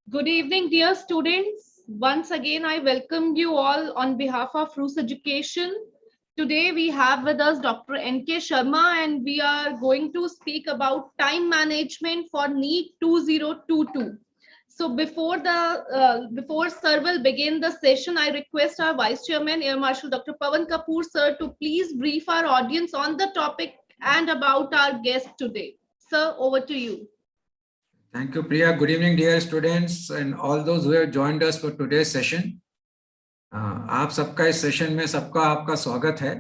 Good evening, dear students. Once again, I welcome you all on behalf of Rus Education. Today, we have with us Dr. N.K Sharma, and we are going to speak about time management for NEET 2022. So, before Sir will begin the session, I request our Vice Chairman, Air Marshal Dr. Pawan Kapoor, Sir, to please brief our audience on the topic and about our guest today. Sir, over to you. Thank you, Priya. Good evening, dear students and all those who have joined us for today's session. आप सबका इस session में सबका आपका स्वागत है।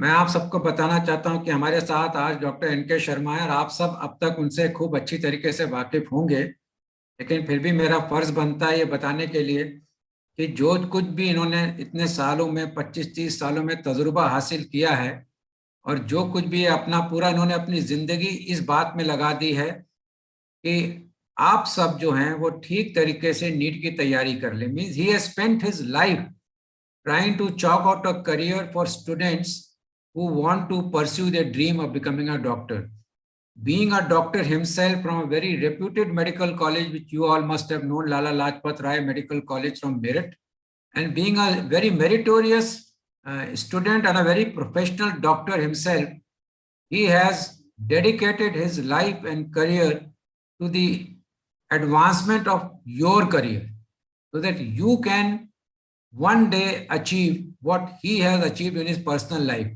मैं आप सबको बताना चाहता हूं कि हमारे साथ आज डॉक्टर एन.के शर्मा है और आप सब अब तक उनसे खूब अच्छी तरीके से वाकिफ होंगे, लेकिन फिर भी मेरा फर्ज बनता है ये बताने के लिए कि जो कुछ भी इन्होंने इतने सालों में 25-30 सालों में तजुर्बा हासिल किया है और जो कुछ भी अपना पूरा इन्होंने अपनी जिंदगी इस बात में लगा दी है कि आप सब जो हैं वो ठीक तरीके से नीट की तैयारी कर लें। Means he has spent his life trying to chalk out a career for students who want to pursue their dream of becoming a doctor. Being a doctor himself from a very reputed medical college, which you all must have known, Lala Lajpat Rai Medical College from Meerut, and being a very meritorious student and a very professional doctor himself, he has dedicated his life and career to the advancement of your career so that you can one day achieve what he has achieved in his personal life.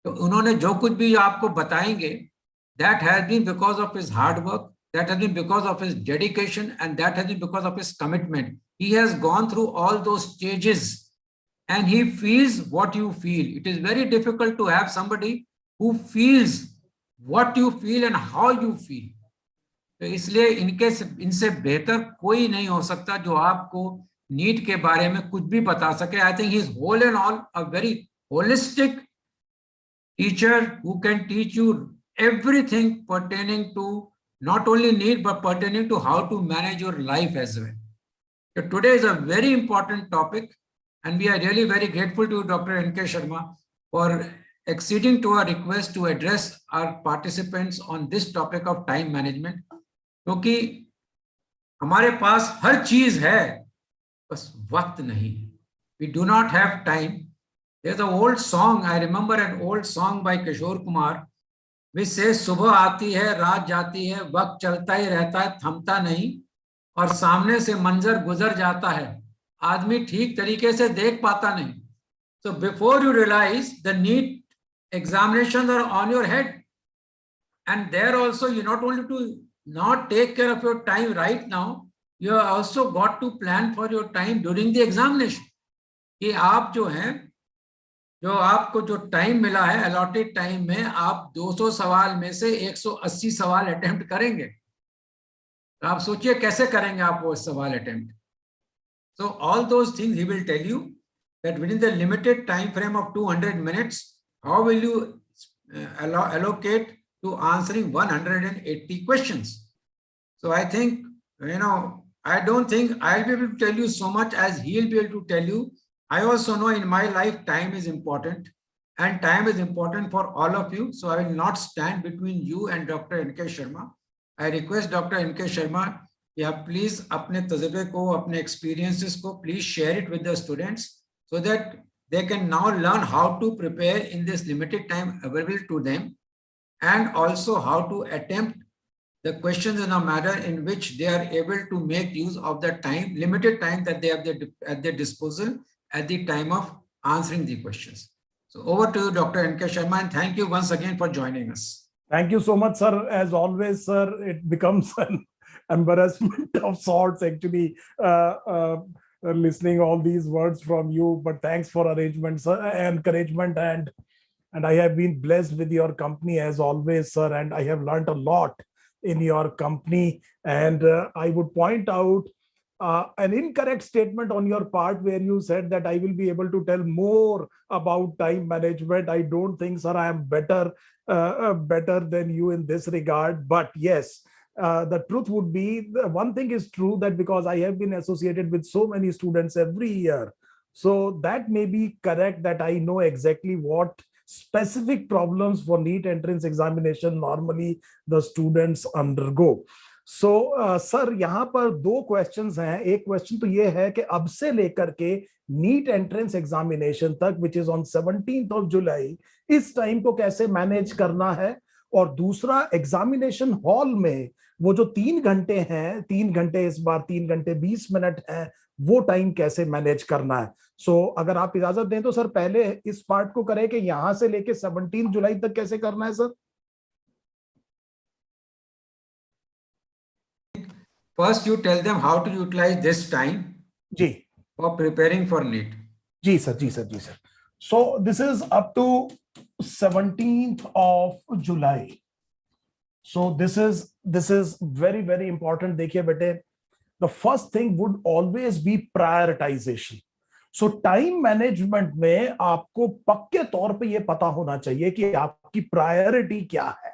तो उन्होंने जो कुछ भी आपको बताएंगे, that has been because of his hard work, that has been because of his dedication, and that has been because of his commitment. He has gone through all those stages and he feels what you feel. It is very difficult to have somebody who feels what you feel and how you feel. तो इसलिए इनसे बेहतर कोई नहीं हो सकता जो आपको नीट के बारे में कुछ भी बता सके. I think he is whole and all a very holistic teacher who can teach you everything pertaining to not only NEET but pertaining to how to manage your life as well. So today is a very important topic and we are really very grateful to Dr. N.K Sharma for acceding to our request to address our participants on this topic of time management. क्योंकि हमारे पास हर चीज है, बस वक्त नहीं. We do not have time. There's an old song, I remember an old song by Kishore Kumar, which says सुबह आती है रात जाती है वक्त चलता ही रहता है थमता नहीं और सामने से मंजर गुजर जाता है आदमी ठीक तरीके से देख पाता नहीं. So before you realize the NEET examinations are on your head, and there also you not only to not take care of your time right now, you have also got to plan for your time during the examination. कि आप जो हैं, जो आपको जो time मिला है allotted time में, आप 200 सवाल में से 180 सवाल अटेम्प्ट करेंगे. तो आप सोचिए कैसे करेंगे आप वो सवाल attempt. So all those things he will tell you that within the limited time frame of 200 minutes, how will you allocate to answering 180 questions. So I think, I don't think I'll be able to tell you so much as he'll be able to tell you. I also know in my life time is important and time is important for all of you. So I will not stand between you and Dr. N.K Sharma. I request Dr. N.K Sharma, please अपने तजुर्बे को, अपने experiences को please share it with the students so that they can now learn how to prepare in this limited time available to them, and also how to attempt the questions in a manner in which they are able to make use of the time, limited time that they have at their disposal at the time of answering the questions. So over to you, Dr. N.K Sharma, and thank you once again for joining us. Thank you so much, sir. As always, sir, it becomes an embarrassment of sorts actually listening all these words from you, but thanks for arrangement, sir, encouragement, and I have been blessed with your company as always, sir, and I have learned a lot in your company. And I would point out an incorrect statement on your part where you said that I will be able to tell more about time management. I don't think, sir, I am better than you in this regard. But yes, the truth would be, one thing is true, that because I have been associated with so many students every year, so that may be correct, that I know exactly what specific problems for NEET entrance examination normally the students undergo. So sir यहाँ पर दो questions हैं। एक question तो ये है कि अब से लेकर के नीट एंट्रेंस एग्जामिनेशन तक which is on 17th of जुलाई, इस टाइम को कैसे मैनेज करना है, और दूसरा एग्जामिनेशन हॉल में वो जो 3 घंटे हैं, 3 घंटे इस बार 3 घंटे 20 मिनट है, वो टाइम कैसे मैनेज करना है। अगर आप इजाजत दें तो सर पहले इस पार्ट को करें कि यहां से लेके 17 जुलाई तक कैसे करना है sir. First, you tell them how to utilize this time जी for preparing for NEET. जी सर, जी सर, जी sir. So this is up to 17th of July. So this is very very important. देखिए बेटे, the first thing would always be prioritization. So time management में आपको पक्के तौर पे ये पता होना चाहिए कि आपकी प्रायोरिटी क्या है,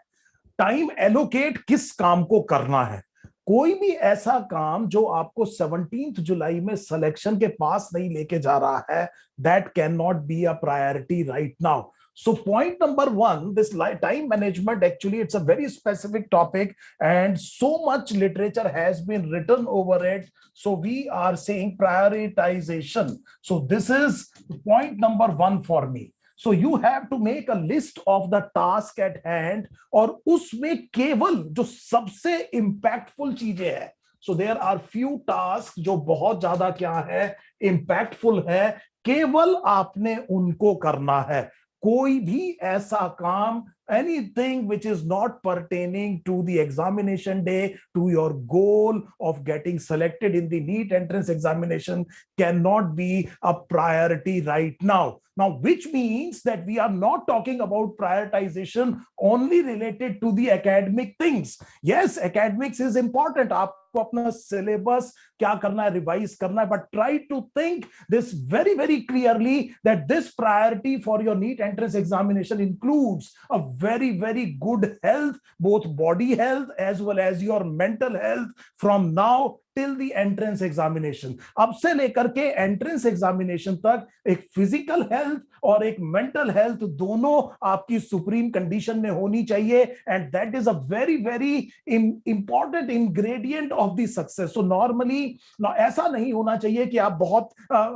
टाइम एलोकेट किस काम को करना है। कोई भी ऐसा काम जो आपको 17th जुलाई में सिलेक्शन के पास नहीं लेके जा रहा है, that can not be a priority right now. So point number one, this time management, actually it's a very specific topic and so much literature has been written over it. So we are saying prioritization. So this is point number one for me. So you have to make a list of the task at hand और उसमें केवल जो सबसे impactful चीजें हैं. So there are few tasks जो बहुत ज्यादा क्या है, impactful है, केवल आपने उनको करना है. कोई भी ऐसा काम, anything which is not pertaining to the examination day, to your goal of getting selected in the NEET entrance examination, cannot be a priority right now. Now, which means that we are not talking about prioritization only related to the academic things. Yes, academics is important. आपको अपना syllabus क्या करना है, revise करना है, but try to think this very, very clearly that this priority for your NEET entrance examination includes a very, very good health, both body health as well as your mental health from now till the entrance examination. अब से लेकर के entrance examination तक एक physical health और एक mental health दोनों आपकी supreme condition में होनी चाहिए, and that is a very very important ingredient of the success. So normally ऐसा नहीं होना चाहिए कि आप बहुत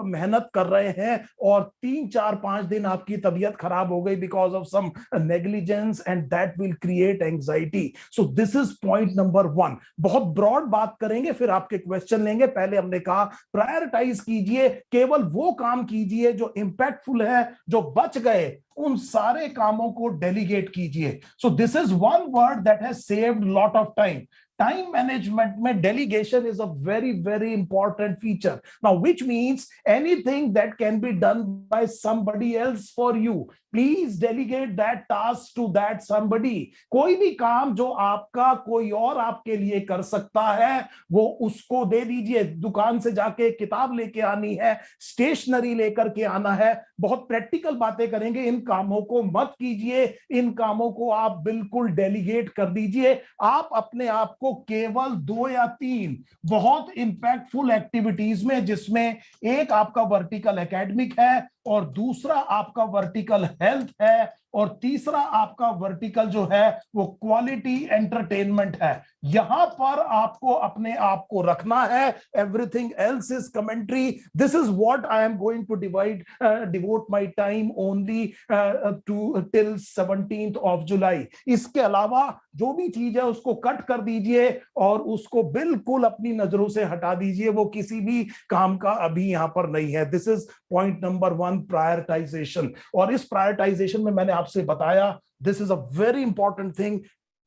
मेहनत कर रहे हैं और 3 4 5 दिन आपकी तबीयत खराब हो गई because of some negligence and that will create anxiety. So this is point number one. बहुत broad बात करेंगे, फिर आपके क्वेश्चन लेंगे. पहले हमने कहा प्रायोरिटाइज कीजिए, केवल वो काम कीजिए जो इंपैक्टफुल है, जो बच गए उन सारे कामों को डेलीगेट कीजिए. सो this is one word that has saved lot of time. Time management में delegation is a very very important feature. Now which means anything that can be done by somebody else for you, please delegate that task to that somebody. कोई भी काम जो आपका कोई और आपके लिए कर सकता है वो उसको दे दीजिए. दुकान से जाके किताब लेके आनी है, स्टेशनरी लेकर के आना है, बहुत प्रैक्टिकल बातें करेंगे. इन कामों को मत कीजिए, इन कामों को आप बिल्कुल डेलीगेट कर दीजिए. आप अपने आप को केवल 2 या 3 बहुत इंपैक्टफुल एक्टिविटीज में, जिसमें एक आपका वर्टिकल एकेडमिक है और दूसरा आपका वर्टिकल हेल्थ है और तीसरा आपका वर्टिकल जो है वो क्वालिटी एंटरटेनमेंट है, यहां पर आपको अपने आप को रखना है. Everything else is commentary. This is what I am going to devote my time only to till 17th of July. इसके अलावा जो भी चीज है उसको कट कर दीजिए और उसको बिल्कुल अपनी नजरों से हटा दीजिए. वो किसी भी काम का अभी यहां पर नहीं है. This is point number 1, prioritisation. और इस प्रायोरिटाइजेशन में मैंने आपसे बताया, this is a very important thing.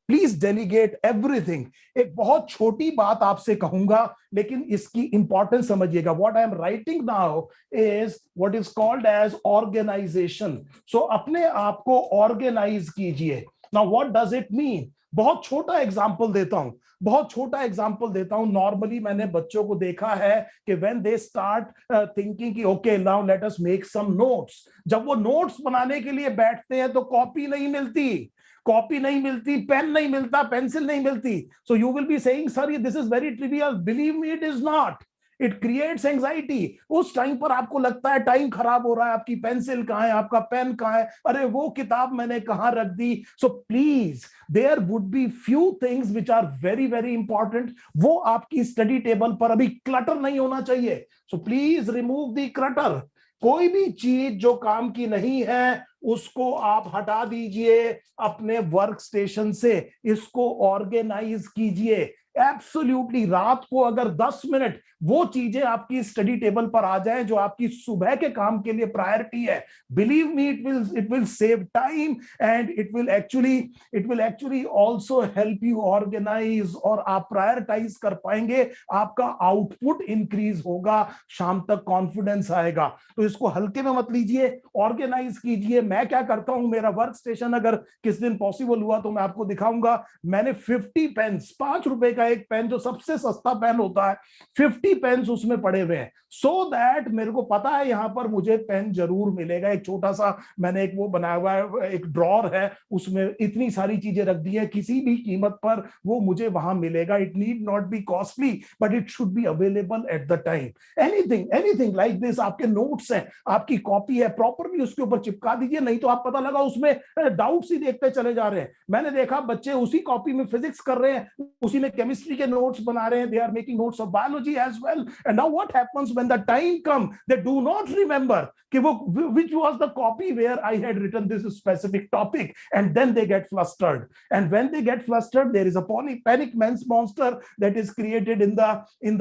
Please delegate everything. एक बहुत छोटी बात आपसे कहूंगा लेकिन इसकी इंपॉर्टेंस समझिएगा. What I am writing now is what is called as organisation. So अपने आप को ऑर्गेनाइज कीजिए. Now what does it mean? बहुत छोटा एग्जांपल देता हूं. नॉर्मली मैंने बच्चों को देखा है कि व्हेन दे स्टार्ट थिंकिंग कि okay now let us make some notes, जब वो नोट्स बनाने के लिए बैठते हैं तो कॉपी नहीं मिलती, पेन नहीं मिलता, पेंसिल नहीं मिलती. So you will be saying sir this is very trivial. Believe me, it is not. It creates anxiety. उस टाइम पर आपको लगता है टाइम खराब हो रहा है, आपकी पेंसिल कहाँ है, आपका पेन कहाँ है, अरे वो किताब मैंने कहाँ रख दी। So please there would be few things which are very very important. वो आपकी स्टडी टेबल पर अभी क्लटर नहीं होना चाहिए। So please remove the clutter. कोई भी चीज जो काम की नहीं है उसको आप हटा दीजिए अपने वर्क स्टेशन से, इसको ऑर्गेनाइज कीजिए। एब्सोल्युटली रात को अगर 10 मिनट वो चीजें आपकी स्टडी टेबल पर आ जाएं जो आपकी सुबह के काम के लिए प्रायोरिटी है, believe me it will save time and it will actually also help you organize, और आप प्रायोरिटाइज कर पाएंगे, आपका आउटपुट इंक्रीज होगा, शाम तक कॉन्फिडेंस आएगा। तो इसको हल्के में मत लीजिए, ऑर्गेनाइज कीजिए। मैं क्या करता हूं, मेरा वर्क स्टेशन अगर किस दिन पॉसिबल हुआ तो मैं आपको दिखाऊंगा, मैंने 50 पेन्स, ₹5 का एक पेन जो सबसे सस्ता पेन होता है, 50 पेन्स उसमें पड़े हुए हैं, सो दैट मेरे को पता है यहां पर मुझे पेन जरूर मिलेगा। एक छोटा सा मैंने एक वो बनाया हुआ है, एक ड्रॉर है, उसमें इतनी सारी चीजें रख दी है, किसी भी कीमत पर वो मुझे वहां मिलेगा। It need not be costly but it should be available at the time. Anything like this, आपके नोट्स हैं, आपकी कॉपी है, प्रॉपरली उसके ऊपर चिपका दीजिए, नहीं तो आप पता लगा उसमें डाउट्स ही देखते चले जा रहे हैं। मैंने देखा बच्चे उसी कॉपी में फिजिक्स कर रहे हैं, उसी में केमिस्ट्री के नोट्स बना रहे हैं, they are making notes of biology as well, and now what happens when the time come, they do not remember कि वो which was the copy where I had written this specific topic, and then they get flustered, and when they get flustered there is a panic monster that is created in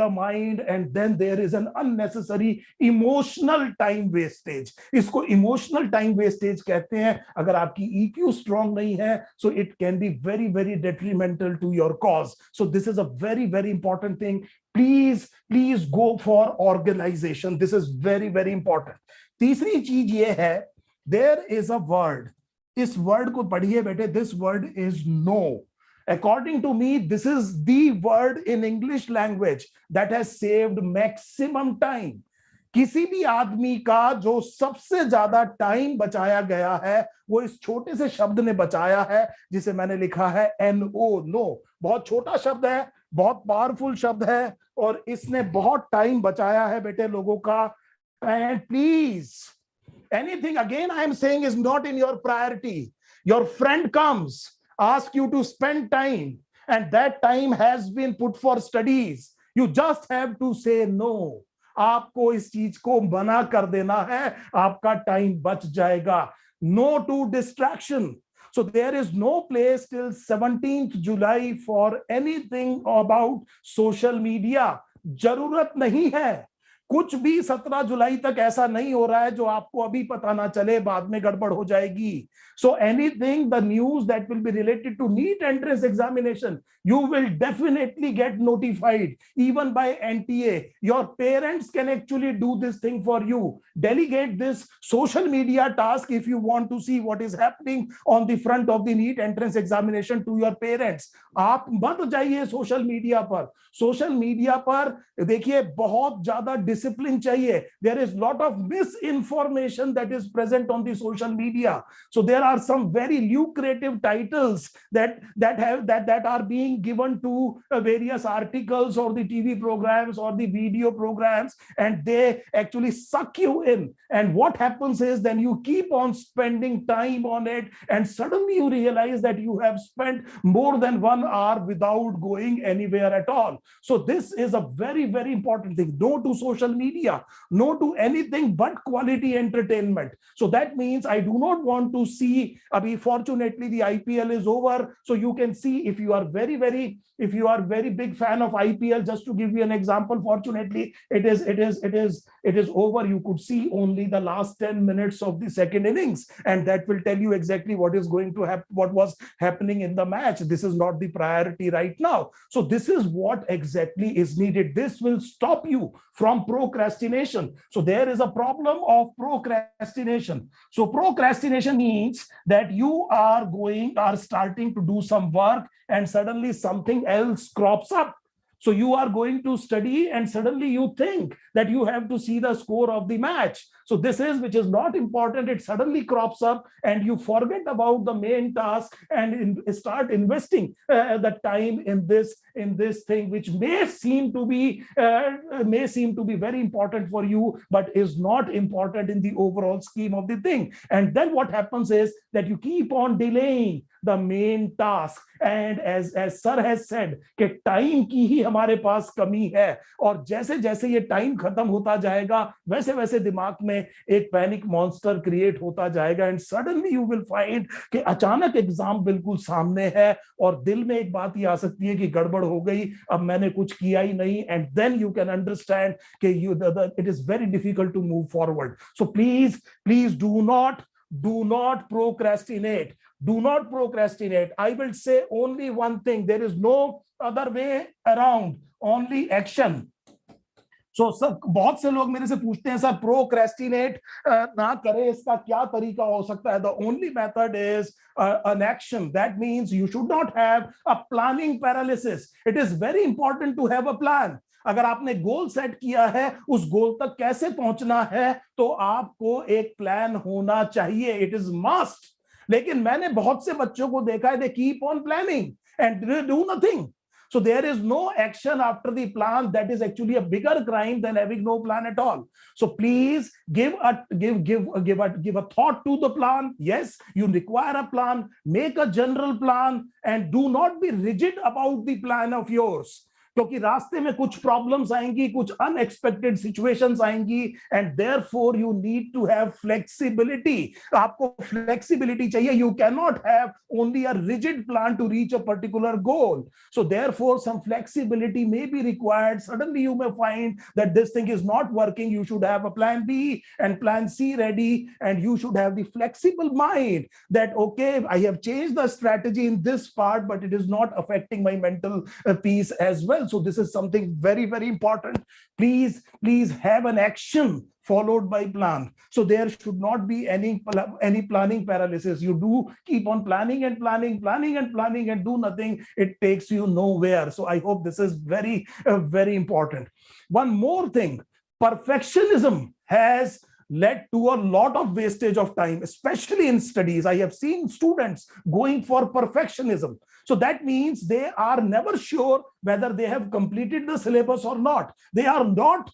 the mind, and then there is an unnecessary emotional time wastage. इसको emotional time wastage कहते हैं। अगर आपकी EQ strong नहीं है, so it can be very very detrimental to your cause. So this is a very very important thing. Please go for organization. This is very very important. तीसरी चीज ये है, there is a word, इस word को पढ़िए बेटे, this word is no. According to me, this is the word in English language that has saved maximum time. किसी भी आदमी का जो सबसे ज्यादा टाइम बचाया गया है वो इस छोटे से शब्द ने बचाया है, जिसे मैंने लिखा है NO, नो। बहुत छोटा शब्द है, बहुत पावरफुल शब्द है, और इसने बहुत टाइम बचाया है बेटे लोगों का। And please, anything again I am saying is not in your priority. Your friend comes, asks you to spend time, and that time has been put for studies. You just have to say no. आपको इस चीज को मना कर देना है, आपका time बच जाएगा। No to distraction. So there is no place till 17th July for anything about social media. जरूरत नहीं है कुछ भी। 17 जुलाई तक ऐसा नहीं हो रहा है जो आपको अभी पता ना चले, बाद में गड़बड़ हो जाएगी। So anything, the news that will be related to NEET entrance examination, you will definitely get notified even by NTA. Your parents can actually do this thing for you. Delegate this social media task if you want to see what is happening on the front of the NEET entrance examination to your parents. आप मत जाइए social media पर। Social media पर देखिए बहुत ज्यादा discipline चाहिए। There is lot of misinformation that is present on the social media. So there are some very lucrative titles that are being given to various articles or the TV programs or the video programs, and they actually suck you in. And what happens is then you keep on spending time on it, and suddenly you realize that you have spent more than 1 hour without going anywhere at all. So this is a very, very important thing. No to social media, no to anything but quality entertainment. So that means I do not want to see, fortunately the IPL is over, so you can see if you are very big fan of IPL. Just to give you an example, fortunately it is over. You could see only the last 10 minutes of the second innings, and that will tell you exactly what is going to happen, what was happening in the match. This is not the priority right now. So this is what exactly is needed. This will stop you from procrastination. So there is a problem of procrastination. So procrastination means that you are starting to do some work and suddenly something else crops up. So you are going to study and suddenly you think that you have to see the score of the match. So this is which is not important. It suddenly crops up and you forget about the main task and start investing the time in this thing, which may seem to be very important for you, but is not important in the overall scheme of the thing. And then what happens is that you keep on delaying the main task. And as sir has said कि time की ही हमारे पास कमी है, और जैसे जैसे ये time खत्म होता जाएगा वैसे वैसे दिमाग में एक पैनिक मॉन्स्टर क्रिएट होता जाएगा, and suddenly you will find कि अचानक एग्जाम बिल्कुल सामने है और दिल में एक बात ये आ सकती है कि गड़बड़ हो गई, अब मैंने कुछ किया ही नहीं, and then you can understand कि it is very difficult to move forward. So please do not procrastinate. Do not procrastinate. I will say only one thing. There is no other way around. Only action. So sir बहुत से लोग मेरे से पूछते हैं sir procrastinate ना करें, इसका क्या तरीका हो सकता है? The only method is an action. That means you should not have a planning paralysis. It is very important to have a plan. अगर आपने गोल सेट किया है, उस गोल तक कैसे पहुंचना है, तो आपको एक प्लान होना चाहिए. It is must. लेकिन मैंने बहुत से बच्चों को देखा है, they keep on planning and do nothing. So there is no action after the plan. That is actually a bigger crime than having no plan at all. So please give a thought to the plan. Yes, you require a plan. Make a general plan and do not be rigid about the plan of yours. क्योंकि रास्ते में कुछ problems आएंगी, कुछ unexpected situations आएंगी, and therefore you need to have flexibility. आपको flexibility चाहिए. You can not have only a rigid plan to reach a particular goal. So therefore some flexibility may be required. Suddenly you may find that this thing is not working. You should have a plan B and plan C ready, and you should have the flexible mind that okay, I have changed the strategy in this part, but it is not affecting my mental peace as well. So this is something very, very important. Please have an action followed by plan. So there should not be any planning paralysis. You do keep on planning and do nothing. It takes you nowhere. So I hope this is very, very important. One more thing, perfectionism has led to a lot of wastage of time, especially in studies. I have seen students going for perfectionism. So that means they are never sure whether they have completed the syllabus or not. They are not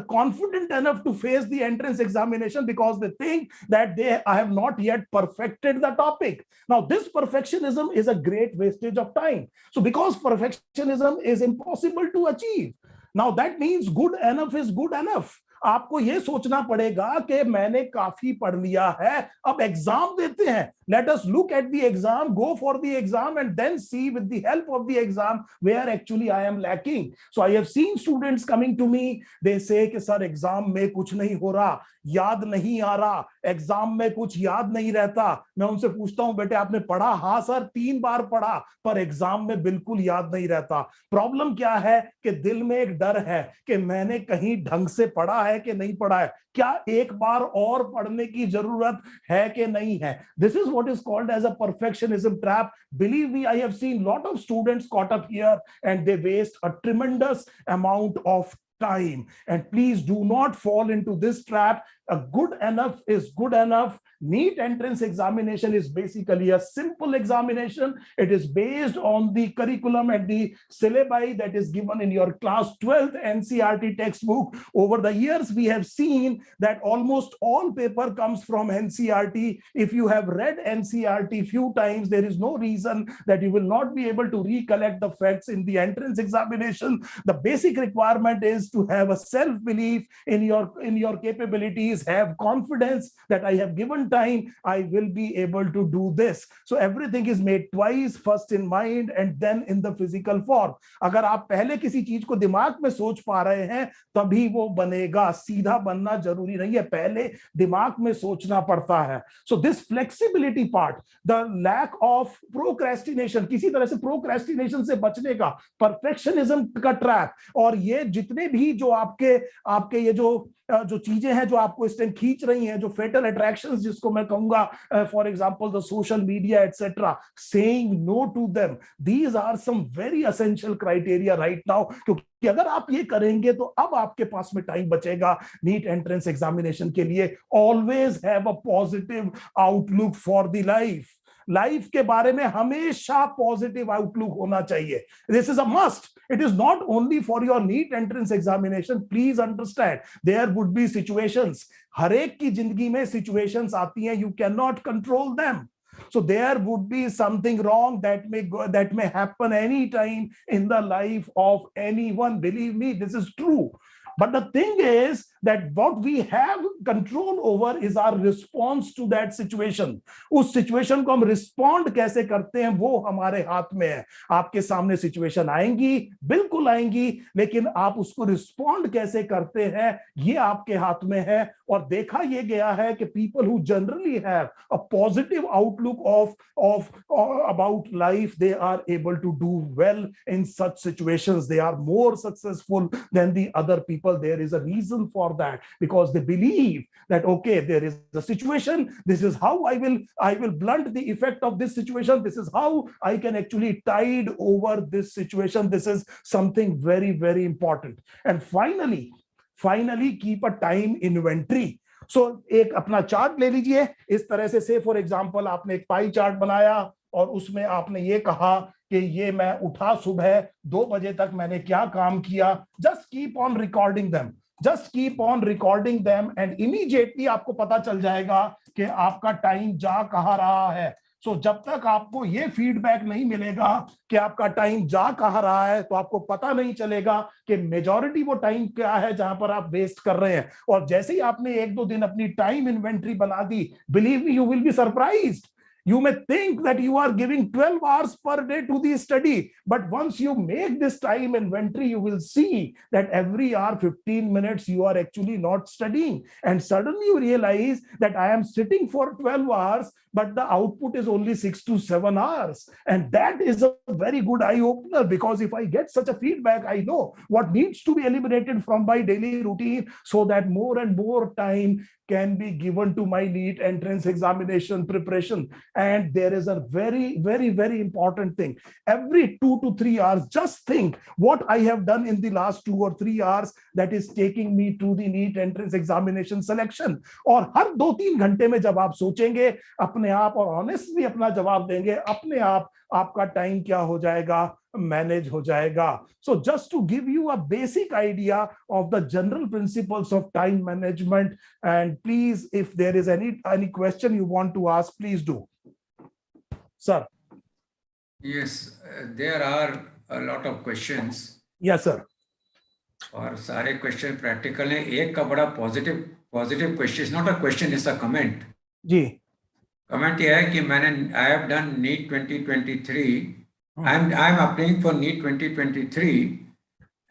confident enough to face the entrance examination because they think that they have not yet perfected the topic. Now, this perfectionism is a great wastage of time. So because perfectionism is impossible to achieve, now that means good enough is good enough. आपको ये सोचना पड़ेगा कि मैंने काफी पढ़ लिया है, अब एग्जाम देते हैं. Let us look at the exam, go for the exam, and then see with the help of the exam where actually I am lacking. So I have seen students coming to me, they say कि sir exam में कुछ नहीं हो रहा, याद नहीं आ रहा, exam में कुछ याद नहीं रहता. मैं उनसे पूछता हूं बेटे आपने पढ़ा? हाँ सर 3 बार पढ़ा, पर एग्जाम में बिल्कुल याद नहीं रहता. प्रॉब्लम क्या है कि दिल में एक डर है कि मैंने कहीं ढंग से पढ़ा है कि नहीं पढ़ा है, क्या एक बार और पढ़ने की जरूरत है कि नहीं है. This is what is called as a perfectionism trap. Believe me, I have seen lot of students caught up here and they waste a tremendous amount of time. And please do not fall into this trap. A good enough is good enough. NEET entrance examination is basically a simple examination. It is based on the curriculum and the syllabi that is given in your class 12th NCERT textbook. Over the years, we have seen that almost all paper comes from NCERT. If you have read NCERT few times, there is no reason that you will not be able to recollect the facts in the entrance examination. The basic requirement is to have a self-belief in your capabilities, have confidence that I have given time, I will be able to do this. So everything is made twice, first in mind and then in the physical form. अगर आप पहले किसी चीज को दिमाग में सोच पा रहे हैं तभी वो बनेगा, सीधा बनना जरूरी नहीं है, पहले दिमाग में सोचना पड़ता है. So this flexibility part, the lack of procrastination, किसी तरह से procrastination से बचने का, perfectionism का trap, और ये जितने भी जो आपके ये जो चीजें हैं जो आपको इस टाइम खींच रही हैं, जो फेटल अट्रैक्शंस जिसको मैं कहूंगा, for example the social media etcetera, saying no to them, these are some very essential criteria right now, क्योंकि अगर आप ये करेंगे तो अब आपके पास में टाइम बचेगा नीट एंट्रेंस एग्जामिनेशन के लिए. Always have a positive outlook for the life के बारे में हमेशा पॉजिटिव आउटलुक होना चाहिए. This is a must. It is not only for your NEET entrance examination. Please understand, there would be situations, हर एक की जिंदगी में सिचुएशंस आती हैं, you can not control them. So there would be something wrong that may happen any time in the life of anyone. Believe me, this is true. But the thing is that what we have control over is our response to that situation. उस situation को हम respond कैसे करते हैं वो हमारे हाथ में है. आपके सामने situation आएंगी, बिल्कुल आएंगी, लेकिन आप उसको respond कैसे करते हैं ये आपके हाथ में है. और देखा ये गया है कि people who generally have a positive outlook about life, they are able to do well in such situations. They are more successful than the other people. There is a reason for that, because they believe that okay, there is a situation, this is how I will blunt the effect of this situation, this is how I can actually tide over this situation. This is something very, very important. And finally keep a time inventory. So एक अपना chart ले लीजिए इस तरह से for example आपने एक pie chart बनाया और उसमें आपने ये कहा कि ये मैं उठा सुबह 2 बजे तक मैंने क्या काम किया. Just keep on recording them and immediately आपको पता चल जाएगा कि आपका टाइम जा कहाँ रहा है. सो जब तक आपको ये फीडबैक नहीं मिलेगा कि आपका टाइम जा कहाँ रहा है, तो आपको पता नहीं चलेगा कि मेजॉरिटी वो टाइम क्या है जहां पर आप वेस्ट कर रहे हैं. और जैसे ही आपने 1-2 दिन अपनी टाइम इन्वेंट्री बना दी, believe me, you will be surprised. You may think that you are giving 12 hours per day to the study, but once you make this time inventory, you will see that every hour, 15 minutes, you are actually not studying. And suddenly you realize that I am sitting for 12 hours, but the output is only 6 to 7 hours. And that is a very good eye-opener, because if I get such a feedback, I know what needs to be eliminated from my daily routine so that more and more time can be given to my NEET entrance examination preparation. And there is a very, very, very important thing. Every 2 to 3 hours, just think what I have done in the last 2 or 3 hours that is taking me to the NEET entrance examination selection. और हर 2-3 घंटे में जब आप सोचेंगे अपने आप और honestly अपना जवाब देंगे, अपने आप आपका टाइम क्या हो जाएगा, मैनेज हो जाएगा. So just to give you a basic idea of the general principles of time management, and please, if there is any question you want to ask, please do. Sir. Yes, there are a lot of questions. Yes, sir. और सारे question practical हैं. एक का बड़ा positive question, not a question, is a comment. जी. Comment ये है कि I have done NEET 2023. I'm applying for NEET 2023,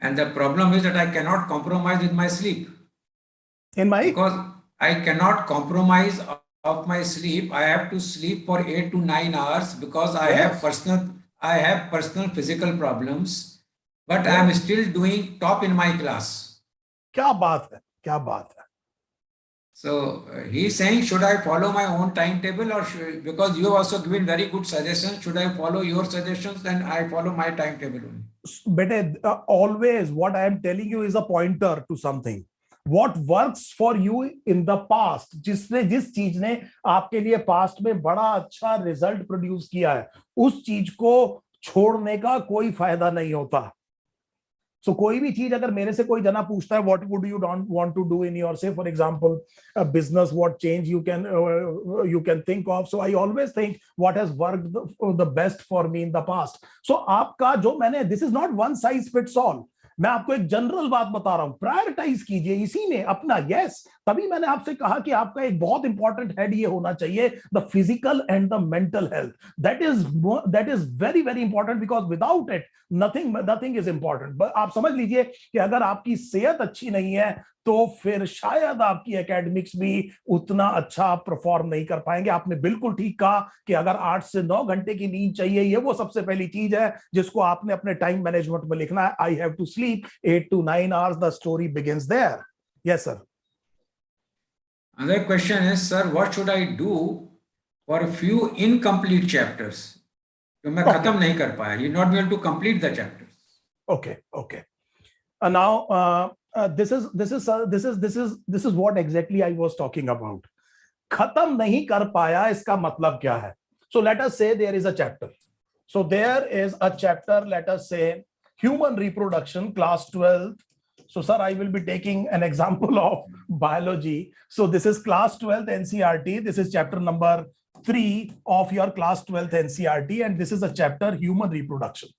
and the problem is that I cannot compromise with my sleep. Because I cannot compromise of my sleep. I have to sleep for 8 to 9 hours because I have personal physical problems, but I am still doing top in my class. क्या बात है. So he's saying, should I follow my own timetable, or because you have also given very good suggestions, should I follow your suggestions? Then I follow my timetable only. But always what I am telling you is a pointer to something. What works for you in the past, जिस चीज ने आपके लिए past में बड़ा अच्छा result produce किया है, उस चीज को छोड़ने का कोई फायदा नहीं होता. So कोई भी चीज अगर मेरे से कोई जना पूछता है what would you don't want to do in your, say for example a business, what change you can think of, so I always think what has worked the best for me in the past. So आपका जो मैंने, this is not one size fits all. मैं आपको एक general बात बता रहा हूं, प्रायोरिटाइज कीजिए इसी में अपना. यस, तभी मैंने आपसे कहा कि आपका एक बहुत इंपॉर्टेंट हेड ये होना चाहिए, the physical and the mental health. That is very, very important, because without it nothing is important. आप समझ लीजिए कि अगर आपकी सेहत अच्छी नहीं है तो फिर शायद आपकी एकेडमिक्स भी उतना अच्छा परफॉर्म नहीं कर पाएंगे. आपने बिल्कुल ठीक कहा कि अगर 8 से 9 घंटे की नींद चाहिए, ये वो सबसे पहली चीज है जिसको आपने अपने टाइम मैनेजमेंट में लिखना है. I have to sleep 8 to 9 hours. The story begins there. Yes sir. Another question is, sir, what should I do for a few incomplete chapters? जो मैं खत्म नहीं कर पाया. You not be able to complete the chapters. Okay. Now this is what exactly I was talking about. खत्म नहीं कर पाया इसका मतलब क्या है? So let us say there is a chapter. So there is a chapter, let us say human reproduction, class 12. So sir, I will be taking an example of biology. So this is class 12th NCERT. This is chapter number 3 of your class 12th NCERT, and this is a chapter human reproduction.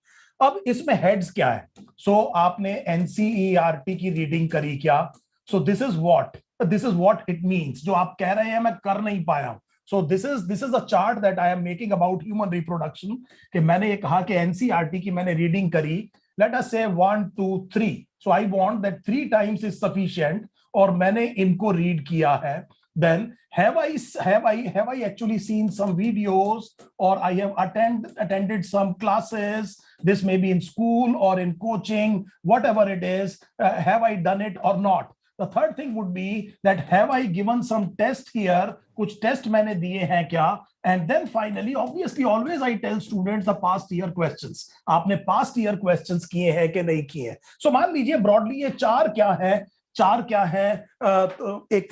अब इसमें heads क्या है? So आपने NCERT की reading करी क्या? So this is what it means. जो आप कह रहे हैं मैं कर नहीं पाया. So this is a chart that I am making about human reproduction. कि मैंने ये कहा कि NCERT की मैंने रीडिंग करी. Let us say 1, 2, 3. So I want that 3 times is sufficient. और मैंने इनको रीड किया है. Then have I actually seen some videos, or I have attended some classes? This may be in school or in coaching, whatever it is. Have I done it or not? The third thing would be that have I given some test here? कुछ test मैंने दिए हैं क्या? And then finally, obviously, always I tell students the past year questions. आपने past year questions किए हैं कि नहीं किए हैं? So मान लीजिए broadly ये चार क्या है? एक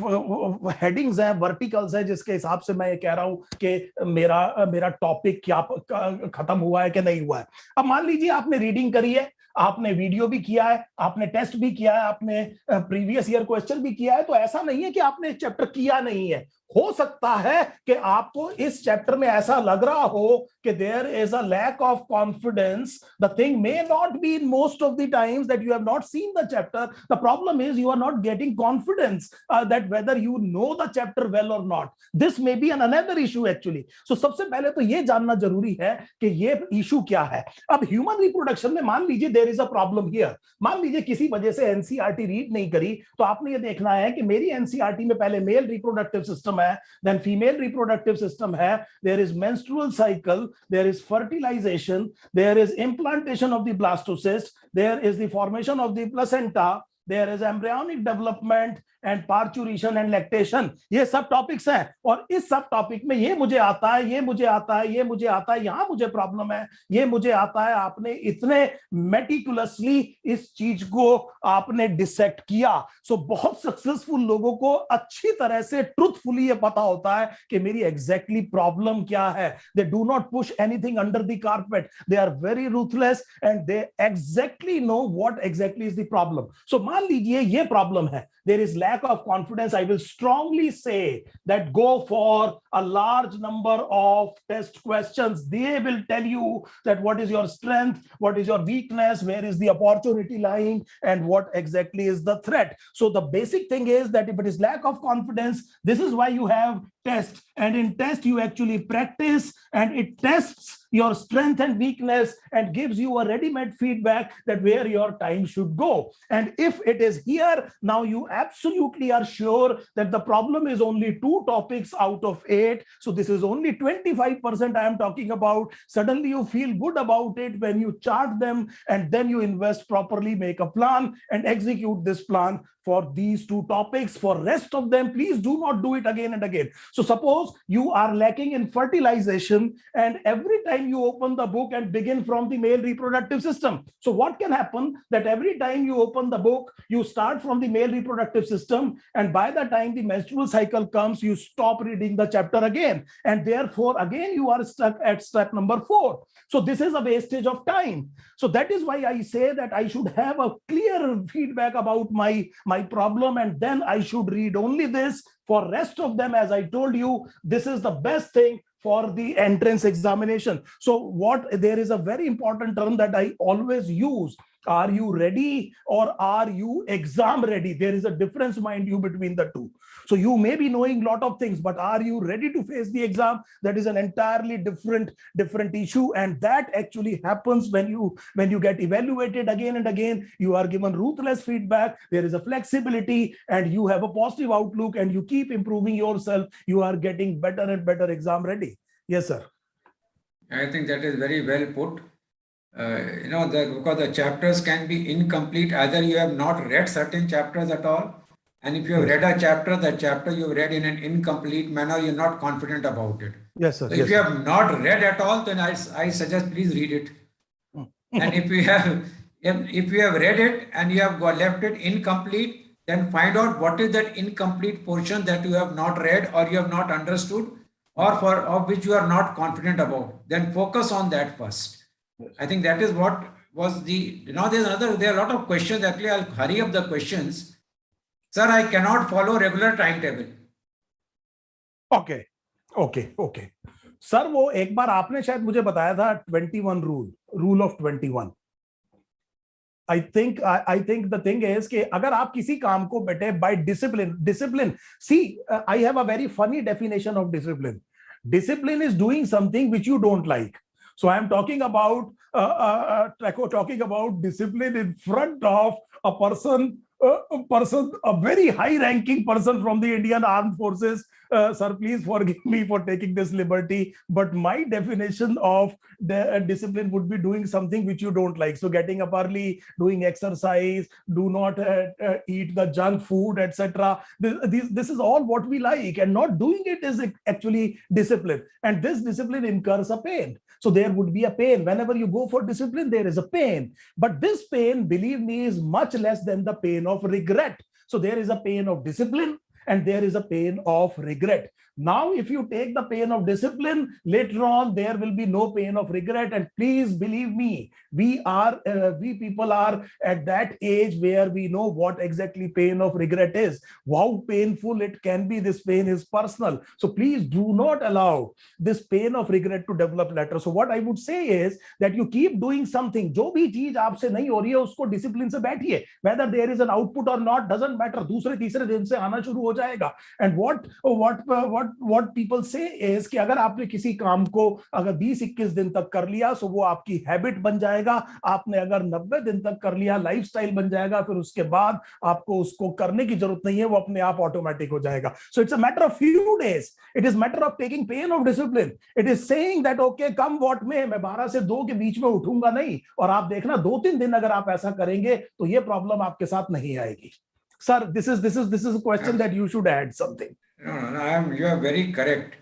हेडिंग्स है, वर्टिकल्स है, जिसके हिसाब से मैं ये कह रहा हूं कि मेरा टॉपिक क्या खत्म हुआ है कि नहीं हुआ है. अब मान लीजिए आपने रीडिंग करी है, आपने वीडियो भी किया है, आपने टेस्ट भी किया है, आपने प्रीवियस ईयर क्वेश्चन भी किया है, तो ऐसा नहीं है कि आपने चैप्टर किया नहीं है. हो सकता है कि आपको इस चैप्टर में ऐसा लग रहा हो कि there is a lack of confidence. The thing may not be in most of the times that you have not seen the chapter. The problem is you are not getting confidence that whether you know the chapter well और not. This may be another issue actually. So सबसे पहले तो ये जानना जरूरी है कि ये इशू क्या है. अब ह्यूमन रिप्रोडक्शन में मान लीजिए there is a problem here. मान लीजिए किसी वजह से एनसीईआरटी रीड नहीं करी, तो आपने ये देखना है कि मेरी एनसीईआरटी में पहले मेल रिप्रोडक्टिव सिस्टम है, then female reproductive system है, there is menstrual cycle, there is fertilization, there is implantation of the blastocyst, there is the formation of the placenta, there is embryonic development and parturition and lactation. ये सब topics हैं, और इस सब topic में ये मुझे आता है, ये मुझे आता है, ये मुझे आता है, यहां मुझे प्रॉब्लम है, ये मुझे आता है. आपने इतने मेटिकुलसली इस चीज को आपने डिसेक्ट किया. सो बहुत सक्सेसफुल लोगों को अच्छी तरह से ट्रूथफुली ये पता होता है कि मेरी एग्जैक्टली प्रॉब्लम क्या है. They do not push anything under the carpet. They are very ruthless and they exactly know what exactly is the problem. So मान लीजिए ये प्रॉब्लम है, there is lack of confidence. I will strongly say that go for a large number of test questions. They will tell you that what is your strength, what is your weakness, where is the opportunity lying, and what exactly is the threat. So the basic thing is that if it is lack of confidence, this is why you have test, and in test you actually practice, and it tests your strength and weakness and gives you a ready-made feedback that where your time should go. And if it is here, now you absolutely are sure that the problem is only 2 topics out of 8. So this is only 25% I am talking about. Suddenly you feel good about it when you chart them, and then you invest properly, make a plan and execute this plan for these 2 topics. For rest of them, please do not do it again and again. So suppose you are lacking in fertilization, and every time you open the book and begin from the male reproductive system. So what can happen that every time you open the book, you start from the male reproductive system, and by the time the menstrual cycle comes, you stop reading the chapter again. And therefore, again, you are stuck at step number 4. So this is a wastage of time. So that is why I say that I should have a clear feedback about my problem, and then I should read only this. For rest of them, as I told you, this is the best thing for the entrance examination. So there is a very important term that I always use. Are you ready or are you exam ready? There is a difference, mind you, between the two. So you may be knowing a lot of things, but are you ready to face the exam? That is an entirely different issue. And that actually happens when you get evaluated again and again. You are given ruthless feedback. There is a flexibility, and you have a positive outlook, and you keep improving yourself. You are getting better and better exam ready. Yes, sir. I think that is very well put. Because the chapters can be incomplete. Either you have not read certain chapters at all, And if you have read a chapter, the chapter you read in an incomplete manner, you're not confident about it. Yes, sir. So if you have not read at all, then I suggest please read it. And if you have read it and you have left it incomplete, then find out what is that incomplete portion that you have not read or you have not understood or which you are not confident about. Then focus on that first. I think that is what was there are a lot of questions. Actually, I'll hurry up the questions. Sir, I cannot follow regular timetable. Okay. Sir वो एक बार आपने शायद मुझे बताया था 21 rule of 21. I think the thing is कि अगर आप किसी काम को बेटे by discipline, see, I have a very funny definition of discipline. Discipline is doing something which you don't like. So I am talking about discipline in front of a person, a very high-ranking person from the Indian Armed Forces. Sir, please forgive me for taking this liberty, but my definition of the discipline would be doing something which you don't like. So getting up early, doing exercise, do not eat the junk food, etc. This is all what we like, and not doing it is actually discipline. And this discipline incurs a pain. So there would be a pain. Whenever you go for discipline, there is a pain. But this pain, believe me, is much less than the pain of regret. So there is a pain of discipline and there is a pain of regret. Now, if you take the pain of discipline, later on, there will be no pain of regret. And please believe me, we people are at that age where we know what exactly pain of regret is. How painful it can be. This pain is personal. So please do not allow this pain of regret to develop later. So what I would say is that you keep doing something. जो भी चीज आपसे नहीं हो रही है, उसको discipline से बैठिए. Whether there is an output or not doesn't matter. दूसरे तीसरे दिन से आना शुरू हो जाएगा. And what people say is कि अगर आपने किसी काम को अगर 20-21 दिन तक कर लिया, so वो आपकी हैबिट बन जाएगा. आपने अगर 90 दिन तक कर लिया, लाइफस्टाइल बन जाएगा. फिर उसके बाद आपको उसको करने की जरूरत नहीं है, वो अपने आप ऑटोमेटिक हो जाएगा. So it's a matter of few days. It is matter of taking pain of discipline. It is saying that okay, come what may, मैं 12 से 2 के बीच में उठूंगा नहीं. और आप देखना 2-3 दिन अगर आप ऐसा करेंगे, तो ये प्रॉब्लम आपके साथ नहीं आएगी. Sir, this is a question that you should add something. No, you are very correct.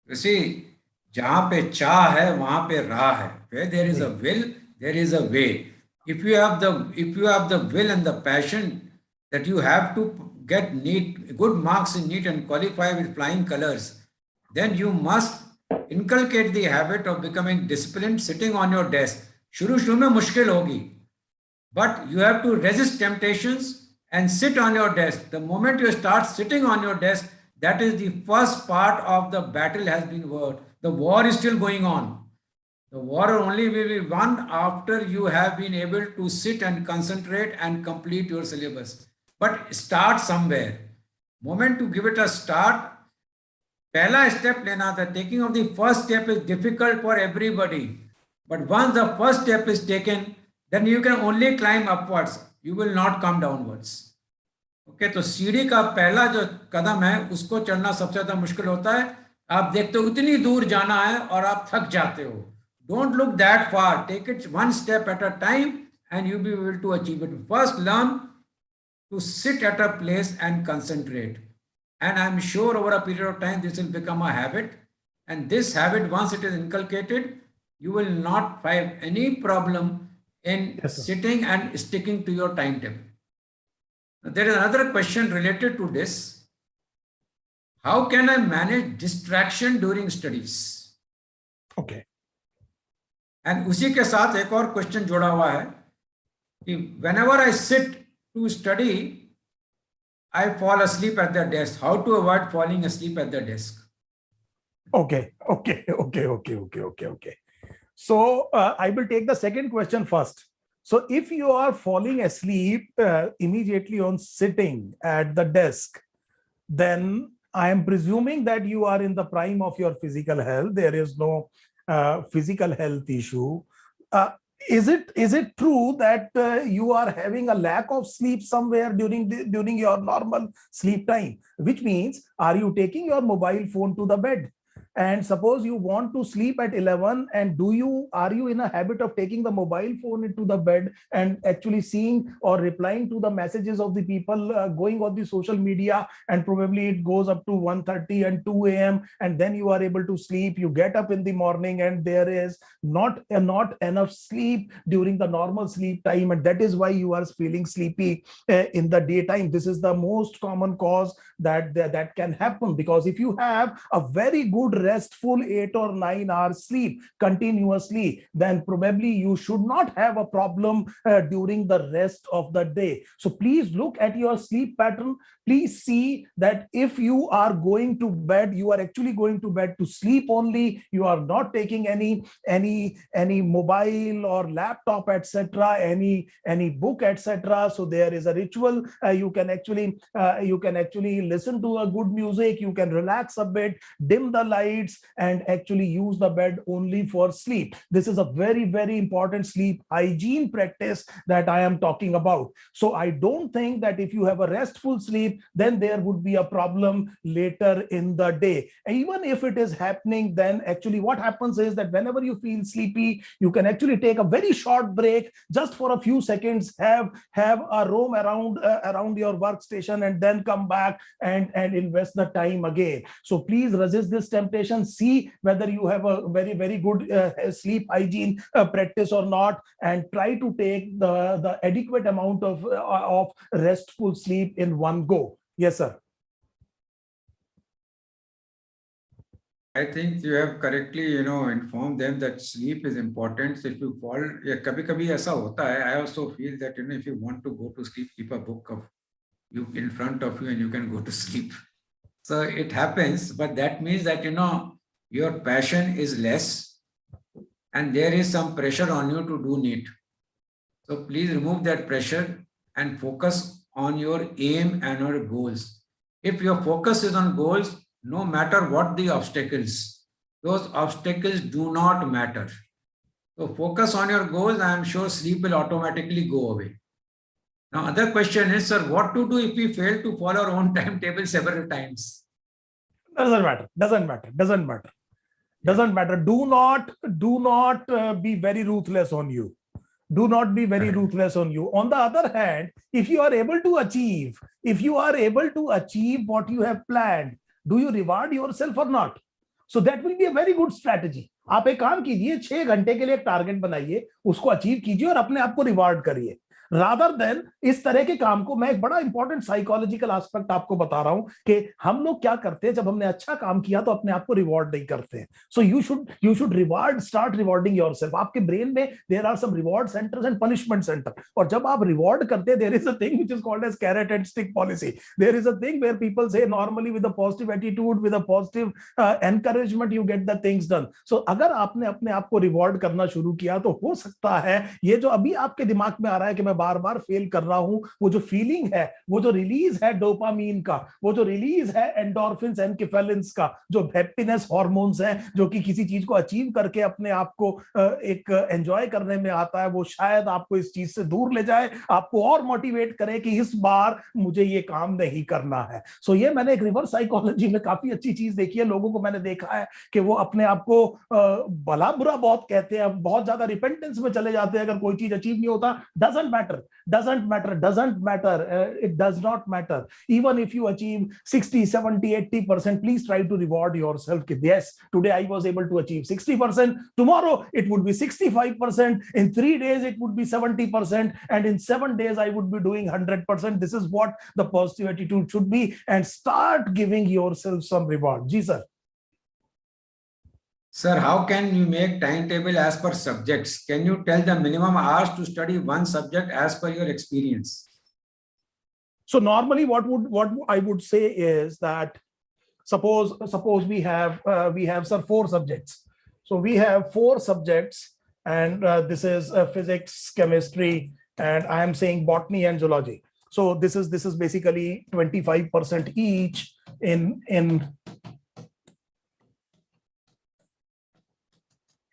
You see, जहाँ पे चाह है वहाँ पे राह है. Where there is a will, there is a way. If you have the will and the passion that you have to get good marks in NEET and qualify with flying colors, then you must inculcate the habit of becoming disciplined, sitting on your desk. शुरू में मुश्किल होगी, but you have to resist temptations and sit on your desk. The moment you start sitting on your desk, that is the first part of the battle has been won. The war is still going on. The war only will be won after you have been able to sit and concentrate and complete your syllabus. But start somewhere. Moment to give it a start, पहला step लेना था. Taking of the first step is difficult for everybody. But once the first step is taken, then you can only climb upwards. You will not come downwards. Okay तो सीढ़ी का पहला जो कदम है उसको चढ़ना सबसे ज्यादा मुश्किल होता है. आप देखते हो उतनी दूर जाना है और आप थक जाते हो. Don't look that far. Take it one step at a time and you be able to achieve it. First learn to sit at a place and concentrate. And I am sure over a period of time this will become a habit. And this habit once it is inculcated, you will not find any problem in sitting and sticking to your timetable. There is another question related to this. How can I manage distraction during studies? Okay. And उसी के साथ एक और question जोड़ा हुआ है कि whenever I sit to study, I fall asleep at the desk. How to avoid falling asleep at the desk? Okay. So I will take the second question first. So if you are falling asleep immediately on sitting at the desk, then I am presuming that you are in the prime of your physical health. There is no physical health issue. Is it true that you are having a lack of sleep somewhere during your normal sleep time? Which means, are you taking your mobile phone to the bed? and suppose you want to sleep at 11, and are you in a habit of taking the mobile phone into the bed and actually seeing or replying to the messages of the people going on the social media, and probably it goes up to 1:30 and 2 a.m., and then you are able to sleep. You get up in the morning and there is not enough sleep during the normal sleep time, and that is why you are feeling sleepy in the daytime. This is the most common cause that can happen, because if you have a very good restful 8 or 9 hours sleep continuously, then probably you should not have a problem during the rest of the day. So please look at your sleep pattern. Please see that if you are going to bed, you are actually going to bed to sleep only. You are not taking any mobile or laptop, etc., any book, etc. So there is a ritual. You can actually listen to a good music. You can relax a bit, dim the lights, and actually use the bed only for sleep. This is a very, very important sleep hygiene practice that I am talking about. So I don't think that if you have a restful sleep, then there would be a problem later in the day. Even if it is happening, then actually what happens is that whenever you feel sleepy, you can actually take a very short break, just for a few seconds, have a roam around your workstation, and then come back and invest the time again. So please resist this temptation. See whether you have a very, very good sleep hygiene practice or not, and try to take the adequate amount of restful sleep in one go. Yes, sir. I think you have correctly, informed them that sleep is important. So if you fall, kabhi aisa hota hai. I also feel that, if you want to go to sleep, keep a book of you in front of you and you can go to sleep. So it happens, but that means that, your passion is less and there is some pressure on you to do NEET. So please remove that pressure and focus on your aim and your goals. If your focus is on goals, no matter what the obstacles, those obstacles do not matter. So focus on your goals. I am sure sleep will automatically go away. Now, other question is, sir, what to do if we fail to follow our own timetable several times? Doesn't matter. Do not be very ruthless on you. Do not be very ruthless on you. On the other hand, if you are able to achieve what you have planned, do you reward yourself or not? So that will be a very good strategy. आप एक काम कीजिए, 6 घंटे के लिए एक target बनाइए, उसको अचीव कीजिए और अपने आप को रिवार्ड करिए, रादर देन इस तरह के काम को। मैं एक बड़ा इंपॉर्टेंट साइकोलॉजिकल एस्पेक्ट आपको बता रहा हूं कि हम लोग क्या करते हैं, जब हमने अच्छा काम किया तो अपने आप को रिवॉर्ड नहीं करते हैं. So you should start rewarding yourself. आपके ब्रेन में there are some reward centres and punishment centre, और जब आप रिवॉर्ड करते हैं, there is a thing which is called as carrot and stick policy. There is a thing where people say normally with a positive attitude, with a positive encouragement, you get the things done. So अगर आपने अपने आप को reward करना शुरू किया तो हो सकता है ये जो अभी आपके दिमाग में आ रहा है कि मैं बार बार फेल कर रहा हूं, वो जो फीलिंग है, वो जो रिलीज है डोपामीन का, वो जो रिलीज है एंडोर्फिन्स, एनकेफेलिन्स का, जो हैप्पीनेस हार्मोन्स हैं, जो कि किसी चीज को अचीव करके अपने आप को एक एंजॉय करने में आता है, वो शायद आपको इस चीज से दूर ले जाए, आपको और मोटिवेट करे कि इस बार मुझे ये काम नहीं करना है. सो ये मैंने एक रिवर्स साइकोलॉजी में काफी अच्छी चीज देखी है. लोगों को मैंने देखा है कि वो अपने आप को भला बुरा बहुत कहते हैं, बहुत ज्यादा रिपेंटेंस में चले जाते हैं अगर कोई चीज अचीव नहीं होता. doesn't matter. It does not matter. Even if you achieve 60, 70, 80%, please try to reward yourself. Yes, today I was able to achieve 60%. Tomorrow it would be 65%. In 3 days it would be 70%. And in 7 days I would be doing 100%. This is what the positive attitude should be. And start giving yourself some reward. Ji sir. Sir, how can you make timetable as per subjects? Can you tell the minimum hours to study one subject as per your experience? So normally what I would say is that suppose we have sir 4 subjects. So we have 4 subjects, and this is physics, chemistry, and I am saying botany and zoology. So this is basically 25% each in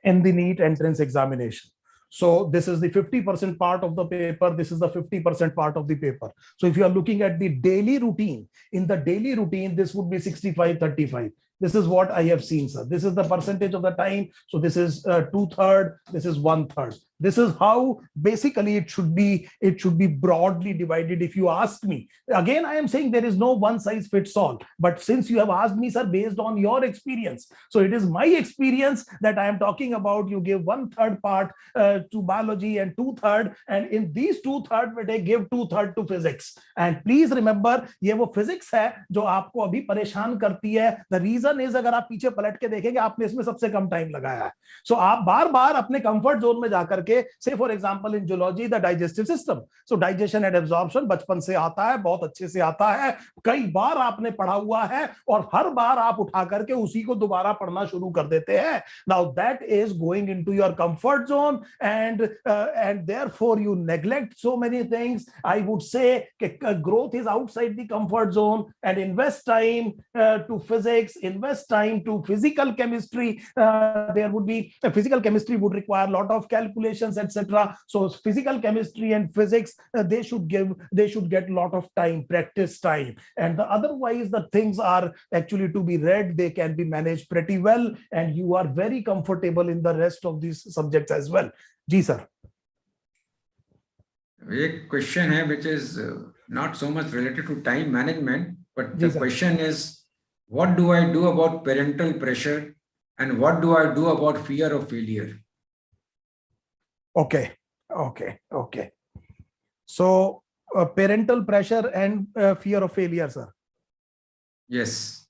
the NEET entrance examination. So this is the 50% part of the paper. This is the 50% part of the paper. So if you are looking at the daily routine, in the daily routine, this would be 65-35. This is what I have seen, sir. This is the percentage of the time. So this is 2/3. This is 1/3. This is how basically it should be. It should be broadly divided. If you ask me, again, I am saying there is no one size fits all. But since you have asked me, sir, based on your experience, so it is my experience that I am talking about. You give 1/3 part to biology and 2/3, and in these 2/3 they give 2/3 to physics. And please remember, ये वो physics है जो आपको अभी परेशान करती है. The reason is, अगर आप पीछे पलट के देखेंगे, आपने इसमें सबसे कम टाइम लगाया है. So आप बार बार अपने कंफर्ट जोन में जाकर के, say for example in zoology the digestive system, so digestion and absorption बचपन से आता है, बहुत अच्छे से आता है, कई बार आपने पढ़ा हुआ है, और हर बार आप उठा करके उसी को दोबारा पढ़ना शुरू कर देते हैं. Now that is going into your comfort zone, and therefore you neglect so many things. I would say growth is outside the comfort zone, and invest time to physics, invest time to physical chemistry. There would be physical chemistry would require a lot of calculations, etc. So physical chemistry and physics, they should get a lot of time, practice time, and otherwise the things are actually to be read. They can be managed pretty well, and you are very comfortable in the rest of these subjects as well. Ji sir. एक question है which is not so much related to time management, but the question is, what do I do about parental pressure, and what do I do about fear of failure? Okay. So parental pressure and fear of failure, sir. Yes.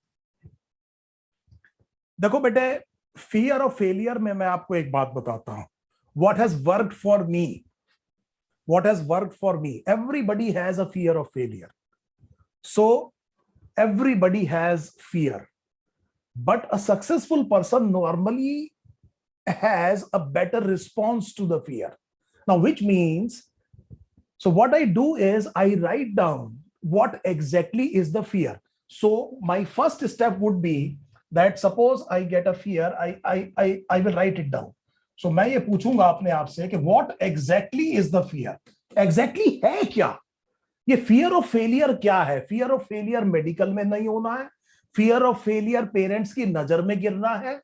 देखो बेटे, fear of failure में मैं आपको एक बात बताता हूं. What has worked for me? Everybody has a fear of failure. So everybody has fear, but a successful person normally has a better response to the fear. Now, which means, so what I do is I write down what exactly is the fear. So my first step would be that suppose I get a fear, I will write it down. So मैं ये पूछूंगा अपने आप से कि what exactly is the fear? Exactly है क्या? ये fear of failure क्या है? Fear of failure मेडिकल में नहीं होना है. Fear of failure पेरेंट्स की नजर में गिरना है.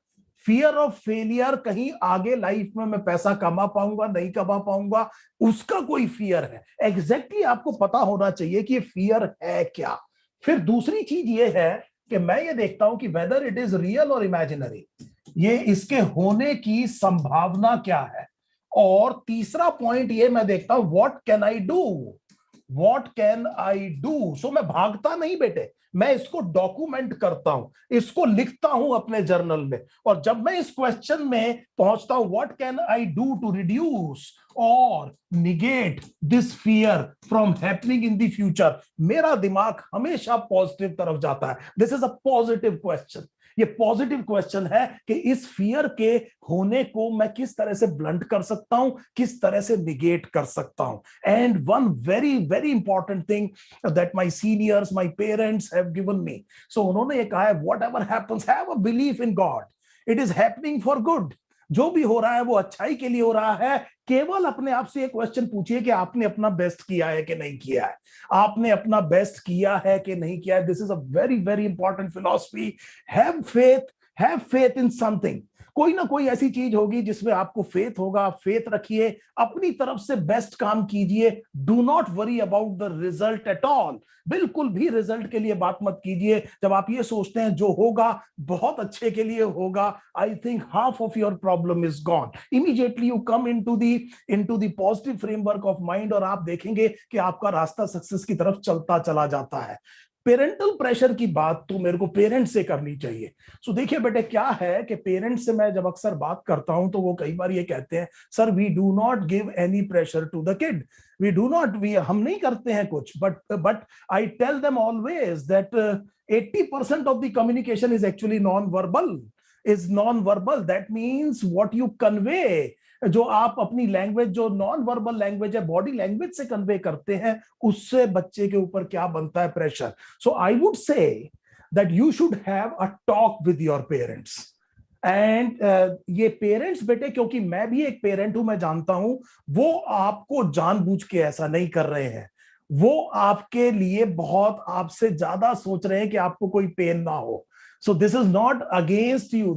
Fear of failure कहीं आगे लाइफ में मैं पैसा कमा पाऊंगा, नहीं कमा पाऊंगा, उसका कोई fear है. Exactly आपको पता होना चाहिए कि ये fear है क्या. फिर दूसरी चीज ये है कि मैं ये देखता हूं कि whether it is real or imaginary, ये इसके होने की संभावना क्या है. और तीसरा पॉइंट ये मैं देखता हूं, व्हाट कैन आई डू. सो मैं भागता नहीं बेटे, मैं इसको डॉक्यूमेंट करता हूं, इसको लिखता हूं अपने जर्नल में. और जब मैं इस क्वेश्चन में पहुंचता हूं, what can I do to reduce और negate this fear from happening in the future, मेरा दिमाग हमेशा पॉजिटिव तरफ जाता है. This is a positive question. ये पॉजिटिव क्वेश्चन है कि इस फियर के होने को मैं किस तरह से ब्लंट कर सकता हूं, किस तरह से निगेट कर सकता हूं. And one very very important thing that my seniors, my parents have given me. So उन्होंने ये कहा है, whatever happens, have a belief in God. It is happening for good. जो भी हो रहा है वो अच्छाई के लिए हो रहा है. केवल अपने आप से एक क्वेश्चन पूछिए कि आपने अपना बेस्ट किया है कि नहीं किया है. आपने अपना बेस्ट किया है कि नहीं किया है. This is a very very important philosophy. Have faith in something. कोई ना कोई ऐसी चीज होगी जिसमें आपको फेथ होगा. फेथ रखिए, अपनी तरफ से बेस्ट काम कीजिए. Do not worry about the result at all. बिल्कुल भी रिजल्ट के लिए बात मत कीजिए. जब आप ये सोचते हैं जो होगा बहुत अच्छे के लिए होगा, I think half of your problem is gone. Immediately you come into the positive framework of mind, और आप देखेंगे कि आपका रास्ता सक्सेस की तरफ चलता चला जाता है. पेरेंटल प्रेशर की बात तो मेरे को पेरेंट्स से करनी चाहिए. सो देखिए बेटे, क्या है कि पेरेंट्स से मैं जब अक्सर बात करता हूं तो वो कई बार ये कहते हैं, sir we do not give any pressure to the kid. हम नहीं करते हैं कुछ. But I tell them always that 80% of the communication is actually non verbal. That means what you convey, जो आप अपनी लैंग्वेज, जो नॉन वर्बल लैंग्वेज है, बॉडी लैंग्वेज से कन्वे करते हैं, उससे बच्चे के ऊपर क्या बनता है pressure. So I would say that you should have a talk with your parents. And ये पेरेंट्स बेटे, क्योंकि मैं भी एक पेरेंट हूं, मैं जानता हूं वो आपको जानबूझ के ऐसा नहीं कर रहे हैं. वो आपके लिए बहुत आपसे ज्यादा सोच रहे हैं कि आपको कोई पेन ना हो. So this is not against you.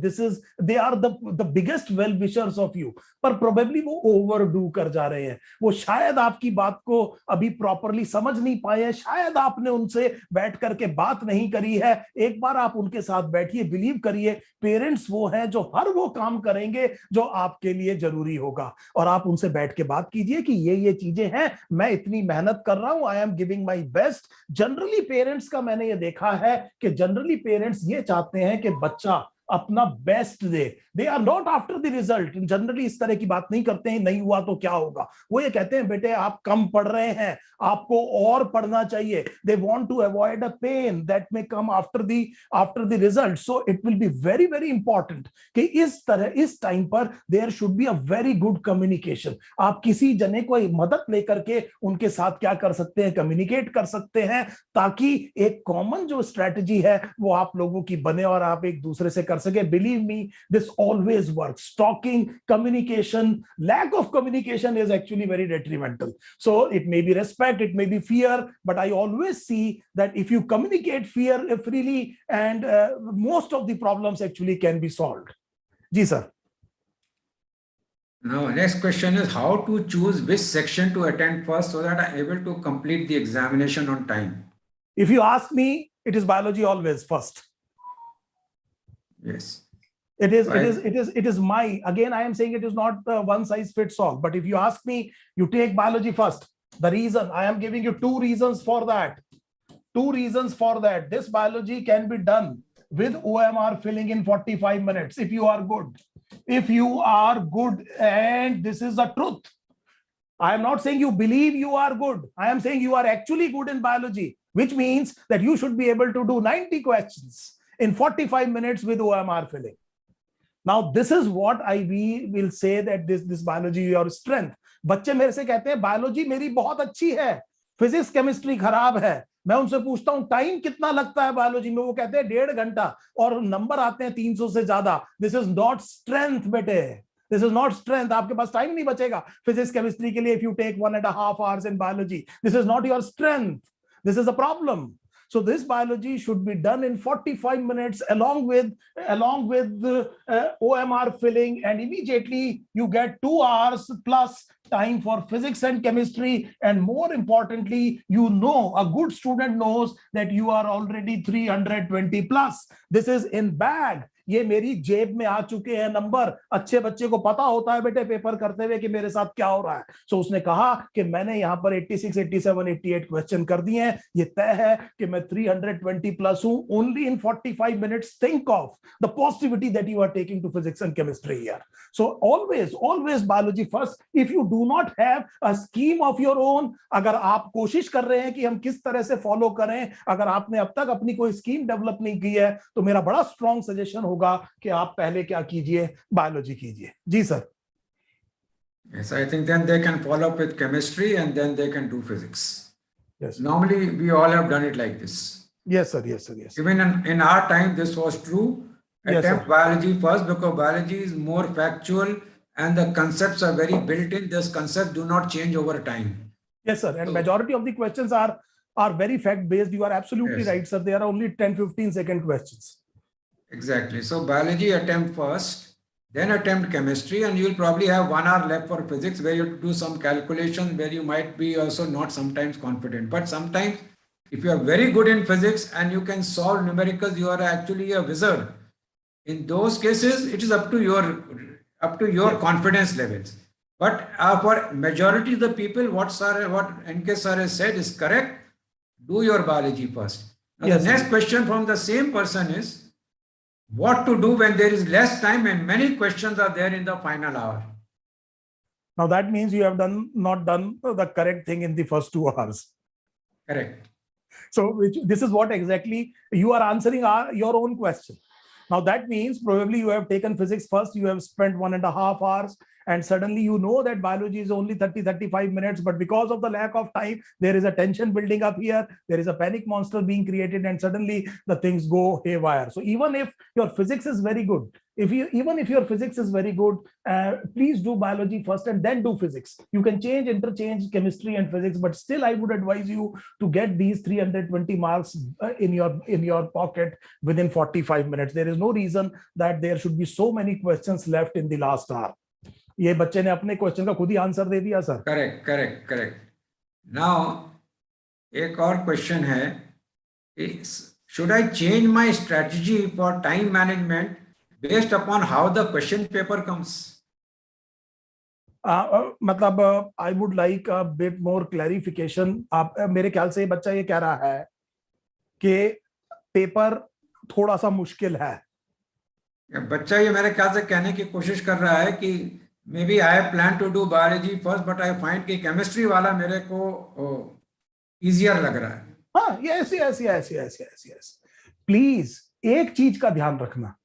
They are the biggest well-wishers of you. पर probably वो overdo कर जा रहे हैं. वो शायद आपकी बात को अभी properly समझ नहीं पाए हैं. शायद आपने उनसे बैठ करके बात नहीं करी है. एक बार आप उनके साथ बैठिए, believe करिए, पेरेंट्स वो हैं जो हर वो काम करेंगे जो आपके लिए जरूरी होगा. और आप उनसे बैठ के बात कीजिए कि ये चीजें हैं, मैं इतनी मेहनत कर रहा हूं, I am giving my best. Generally parents का मैंने ये देखा है कि जनरली पेरेंट्स ये चाहते हैं कि बच्चा अपना बेस्ट दे. They are not after the result. Generally इस तरह की बात नहीं करते हैं, नहीं हुआ तो क्या होगा. वो ये कहते हैं, बेटे आप कम पढ़ रहे हैं, आपको और पढ़ना चाहिए. They want to avoid a pain that may come after the result. So it will be very very important कि इस टाइम पर there should be a very good communication. आप किसी जने को मदद लेकर के उनके साथ क्या कर सकते हैं, कम्युनिकेट कर सकते हैं, ताकि एक कॉमन जो स्ट्रेटजी है वो आप लोगों की बने और आप एक दूसरे से कर सके. Believe me, this always works. Talking, communication, lack of communication is actually very detrimental. So it may be respect, it may be fear, but I always see that if you communicate fear freely, and most of the problems actually can be solved. Ji sir. Now, next question is how to choose which section to attend first so that I'm able to complete the examination on time. If you ask me, it is biology always first. Yes. It is my, again, I am saying it is not one size fits all. But if you ask me, you take biology first. The reason, I am giving you two reasons for that. This biology can be done with OMR filling in 45 minutes if you are good. And this is the truth. I am not saying you believe you are good. I am saying you are actually good in biology, which means that you should be able to do 90 questions in 45 minutes with OMR filling. Now, this is what we will say that this biology your strength. बच्चे मेरे से कहते हैं biology मेरी बहुत अच्छी है, physics chemistry खराब है. मैं उनसे पूछता हूं टाइम कितना लगता है बायोलॉजी में, वो कहते हैं 1.5 घंटा और नंबर आते हैं 300 से ज्यादा. दिस इज नॉट स्ट्रेंथ बेटे. This is not strength. आपके पास टाइम नहीं बचेगा फिजिक्स केमिस्ट्री के लिए. If you take 1.5 hours in biology, this is not your strength. This is a problem. So this biology should be done in 45 minutes along with OMR filling, and immediately you get 2 hours plus time for physics and chemistry. And more importantly, you know, a good student knows that you are already 320 plus. This is in bag. ये मेरी जेब में आ चुके हैं number. अच्छे बच्चे को पता होता है बेटे पेपर करते हुए कि मेरे साथ क्या हो रहा है. सो उसने कहा कि मैंने यहाँ पर 86, 87, 88 क्वेश्चन कर दिए हैं. ये तय है कि मैं 320 प्लस हूं. Only in 45 minutes think of the positivity that you are taking to physics and chemistry here. So always biology first. If you do not have a scheme of your own, अगर आप कोशिश कर रहे हैं कि हम किस तरह से फॉलो करें, अगर आपने अब तक अपनी कोई स्कीम डेवलप नहीं की है, तो मेरा बड़ा स्ट्रॉन्ग सजेशन होगा कि आप पहले क्या कीजिए, बायोलॉजी कीजिए. जी sir. Yes, I think then they can follow up with chemistry and then they can do physics. Yes. Normally, we all have done it like this. Yes, sir. Yes, sir. Yes. Even in our time, this was true. Yes, Attempt sir. biology first because biology is more factual and the concepts are very built in. These concepts do not change over time. Yes, sir. And majority of the questions are very fact based. You are absolutely Yes. right, sir. They are only 10-15 second questions. Exactly. So biology attempt first, then attempt chemistry, and you will probably have 1 hour left for physics where you have to do some calculation where you might be also not sometimes confident. But sometimes if you are very good in physics and you can solve numericals, you are actually a wizard. In those cases, it is up to your confidence levels. But for majority of the people, what N.K Sir has said is correct. Do your biology first. Now, Yes, the next question from the same person is, what to do when there is less time and many questions are there in the final hour? Now that means you have not done the correct thing in the first 2 hours. Correct. So this is what exactly you are answering your own question. Now that means probably you have taken physics first, you have spent 1.5 hours, and suddenly you know that biology is only 30-35 minutes, but because of the lack of time, there is a tension building up here, there is a panic monster being created, and suddenly the things go haywire. So even if your physics is very good, even if your physics is very good, please do biology first and then do physics. You can interchange chemistry and physics, but still I would advise you to get these 320 marks in your pocket within 45 minutes. There is no reason that there should be so many questions left in the last hour. ये बच्चे ने अपने question का खुद ही answer दे दिया sir. Correct. Now एक और question है, should I change my strategy for time management based upon how the question paper comes? मतलब I would like a bit more clarification. आप मेरे ख्याल से बच्चा ये कह रहा है कि पेपर थोड़ा सा मुश्किल है. बच्चा ये मेरे ख्याल से कहने की कोशिश कर रहा है कि maybe I plan to do biology first, but I find कि chemistry वाला मेरे को easier लग रहा है. हाँ, yes. Please, एक चीज का ध्यान रखना.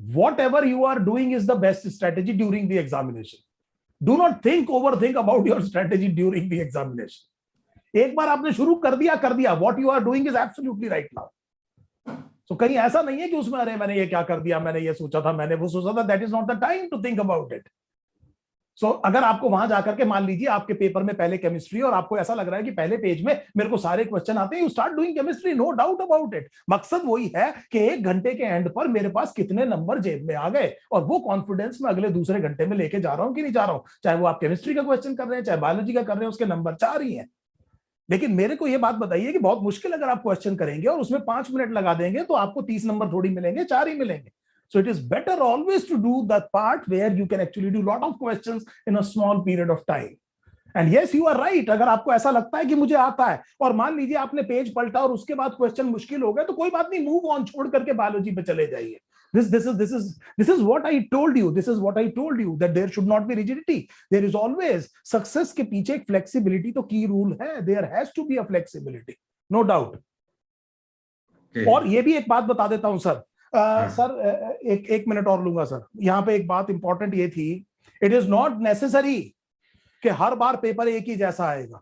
Whatever you are doing is the best strategy during the examination. Do not overthink about your strategy during the examination. एक बार आपने शुरू कर दिया. What you are doing is absolutely right now. So कहीं ऐसा नहीं है कि उसमें अरे मैंने ये क्या कर दिया, मैंने ये सोचा था, मैंने वो सोचा था. That is not the time to think about it. So अगर आपको वहां जाकर के मान लीजिए आपके पेपर में पहले केमिस्ट्री और आपको ऐसा लग रहा है कि पहले पेज में मेरे को सारे क्वेश्चन आते हैं, you start doing chemistry, no doubt about it. मकसद वही है कि 1 घंटे के एंड पर मेरे पास कितने नंबर जेब में आ गए, और वो कॉन्फिडेंस में अगले दूसरे घंटे में लेके जा रहा हूं कि नहीं जा रहा हूं. चाहे वो आप केमिस्ट्री का क्वेश्चन कर रहे हैं, चाहे बायोलॉजी का कर रहे हैं, उसके नंबर 4 ही हैं. लेकिन मेरे को ये बात बताइए कि बहुत मुश्किल अगर आप क्वेश्चन करेंगे और उसमें 5 मिनट लगा देंगे तो आपको 30 नंबर थोड़ी मिलेंगे, 4 ही मिलेंगे. So it is better always to do that part where you can actually do a lot of questions in a small period of time. And yes, you are right. अगर आपको ऐसा लगता है कि मुझे आता है और मान लीजिए आपने पेज पलटा और उसके बाद क्वेश्चन मुश्किल हो गए, तो कोई बात नहीं, मूव ऑन, छोड़ करके बायोलॉजी पे चले जाइए. This is what I told you. This is what I told you, that there should not be rigidity. There is always success के पीछे एक flexibility तो key rule है. There has to be a flexibility, no doubt. Okay. और ये भी एक बात बता देता हूं सर. सर एक मिनट और लूंगा सर. यहाँ पे एक बात इंपॉर्टेंट ये थी, इट इज नॉट नेसेसरी कि हर बार पेपर एक ही जैसा आएगा.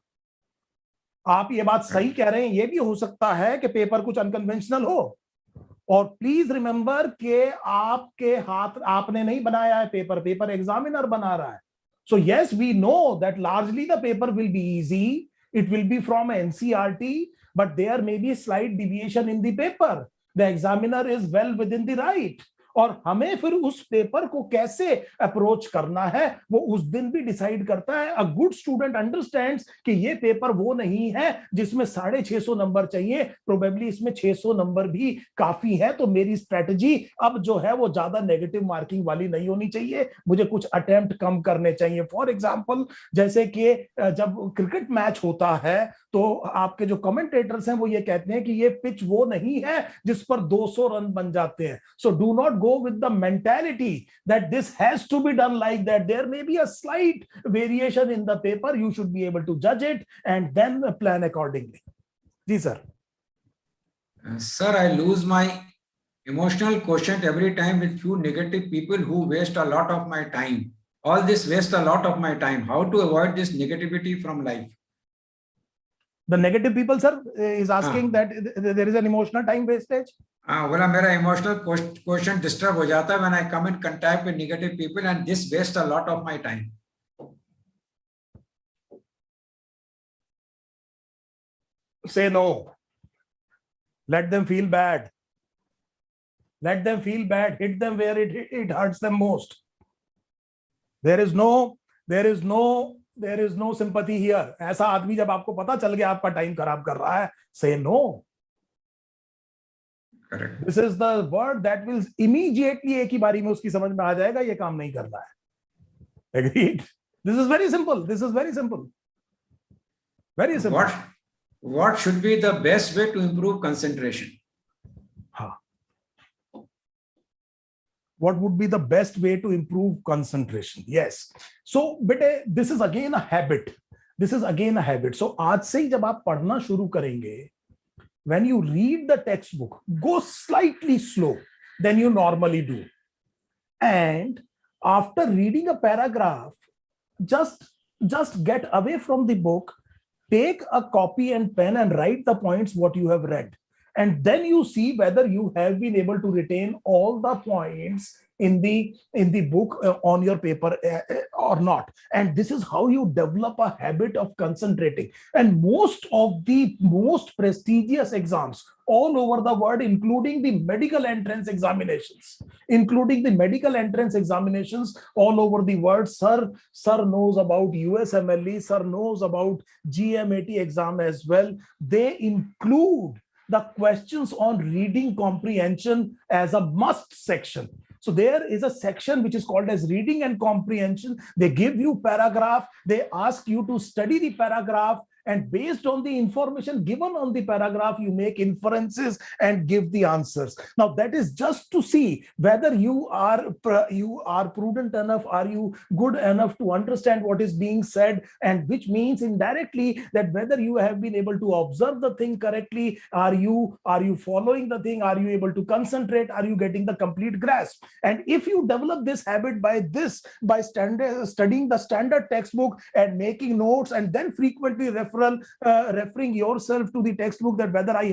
आप ये बात सही कह रहे हैं, ये भी हो सकता है कि पेपर कुछ अनकन्वेंशनल हो. और प्लीज रिमेंबर कि आपके हाथ आपने नहीं बनाया है पेपर एग्जामिनर बना रहा है. So yes, we know that largely the paper will be easy, it will be from NCERT, but there may be slight deviation in the paper. The examiner is well within the right. और हमें फिर उस paper को कैसे approach करना है वो उस दिन भी डिसाइड करता है. अ गुड स्टूडेंट अंडरस्टैंड्स कि ये पेपर वो नहीं है जिसमें 650 नंबर चाहिए, प्रोबेबली इसमें 600 नंबर भी काफी है. तो मेरी स्ट्रेटजी अब जो है वो ज्यादा नेगेटिव मार्किंग वाली नहीं होनी चाहिए, मुझे कुछ अटेम्प्ट कम करने चाहिए. फॉर एग्जाम्पल, जैसे कि जब क्रिकेट मैच होता है तो आपके जो कमेंटेटर्स हैं वो ये कहते हैं कि ये पिच वो नहीं है जिस पर 200 रन बन जाते हैं. So do not go with the mentality that this has to be done like that. There may be a slight variation in the paper. You should be able to judge it and then plan accordingly. Ji sir. Sir, I lose my emotional quotient every time with few negative people who waste a lot of my time. All this waste a lot of my time. How to avoid this negativity from life? The negative people, sir, is asking that there is an emotional time wastage. बोला मेरा emotional question disturb हो जाता है when I come in contact with negative people and this wastes a lot of my time. Say no. Let them feel bad. Let them feel bad. Hit them where it hurts them most. There is no sympathy here. ऐसा आदमी जब आपको पता चल गया आपका time खराब कर रहा है, say no. Correct. This is the word that will immediately एक ही बारी में उसकी समझ में आ जाएगा ये काम नहीं करना है. Agreed? This is very simple. Very simple. What should be the best way to improve concentration? What would be the best way to improve concentration? Yes. So, bete, this is again a habit. So, आज से ही जब आप पढ़ना शुरू करेंगे, when you read the textbook, go slightly slow than you normally do. And after reading a paragraph, just get away from the book, take a copy and pen and write the points what you have read, and then you see whether you have been able to retain all the points in the book on your paper or not. And this is how you develop a habit of concentrating. And most of the most prestigious exams all over the world, including the medical entrance examinations, all over the world, sir knows about USMLE, sir knows about GMAT exam as well. They include the questions on reading comprehension as a must section. So there is a section which is called as reading and comprehension. They give you paragraph, they ask you to study the paragraph, and based on the information given on the paragraph, you make inferences and give the answers. Now that is just to see whether you are prudent enough, are you good enough to understand what is being said, and which means indirectly that whether you have been able to observe the thing correctly, are you following the thing, are you able to concentrate, are you getting the complete grasp. And if you develop this habit by studying the standard textbook and making notes, and then frequently referring yourself to the textbook that whether I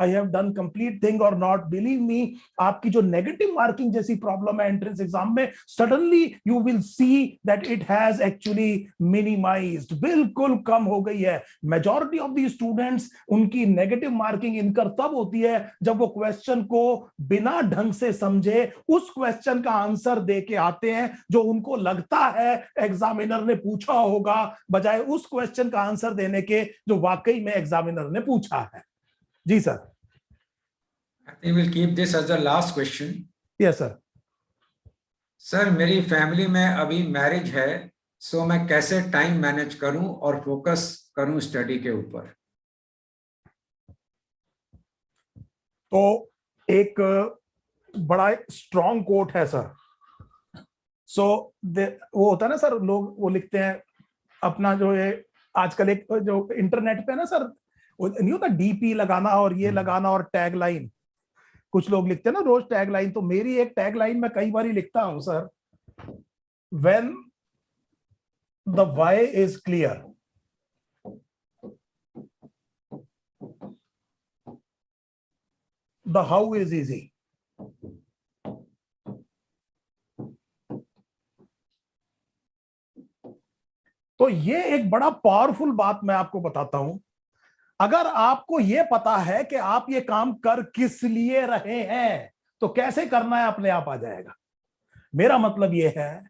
have done complete thing or not, believe me, आपकी जो negative marking जैसी problem है entrance exam में, suddenly you will see that it has actually minimized, बिल्कुल कम हो गई है. Majority of the students, उनकी negative marking इनकर तब होती है जब वो question को बिना ढंग से समझे उस question का आंसर दे के आते हैं जो उनको लगता है एग्जामिनर ने पूछा होगा, बजाय उस क्वेश्चन का आंसर देने के जो वाकई में एग्जामिनर ने पूछा है. जी sir. I think we'll keep this as the last question. Yes sir. Sir मेरी फैमिली में अभी मैरिज है, सो मैं कैसे टाइम मैनेज करूं और फोकस करूं स्टडी के ऊपर? तो एक बड़ा स्ट्रॉन्ग कोट है सर. सो वो होता है ना सर, लोग वो लिखते हैं अपना जो है आजकल एक जो इंटरनेट पे ना सर, नहीं होता डीपी लगाना और ये लगाना और टैग लाइन, कुछ लोग लिखते हैं ना रोज टैग लाइन. तो मेरी एक टैग लाइन मैं कई बार लिखता हूं sir, when the why is clear, the how is easy. तो ये एक बड़ा पावरफुल बात मैं आपको बताता हूं. अगर आपको ये पता है कि आप ये काम कर किस लिए रहे हैं, तो कैसे करना है अपने आप आ जाएगा. मेरा मतलब ये है,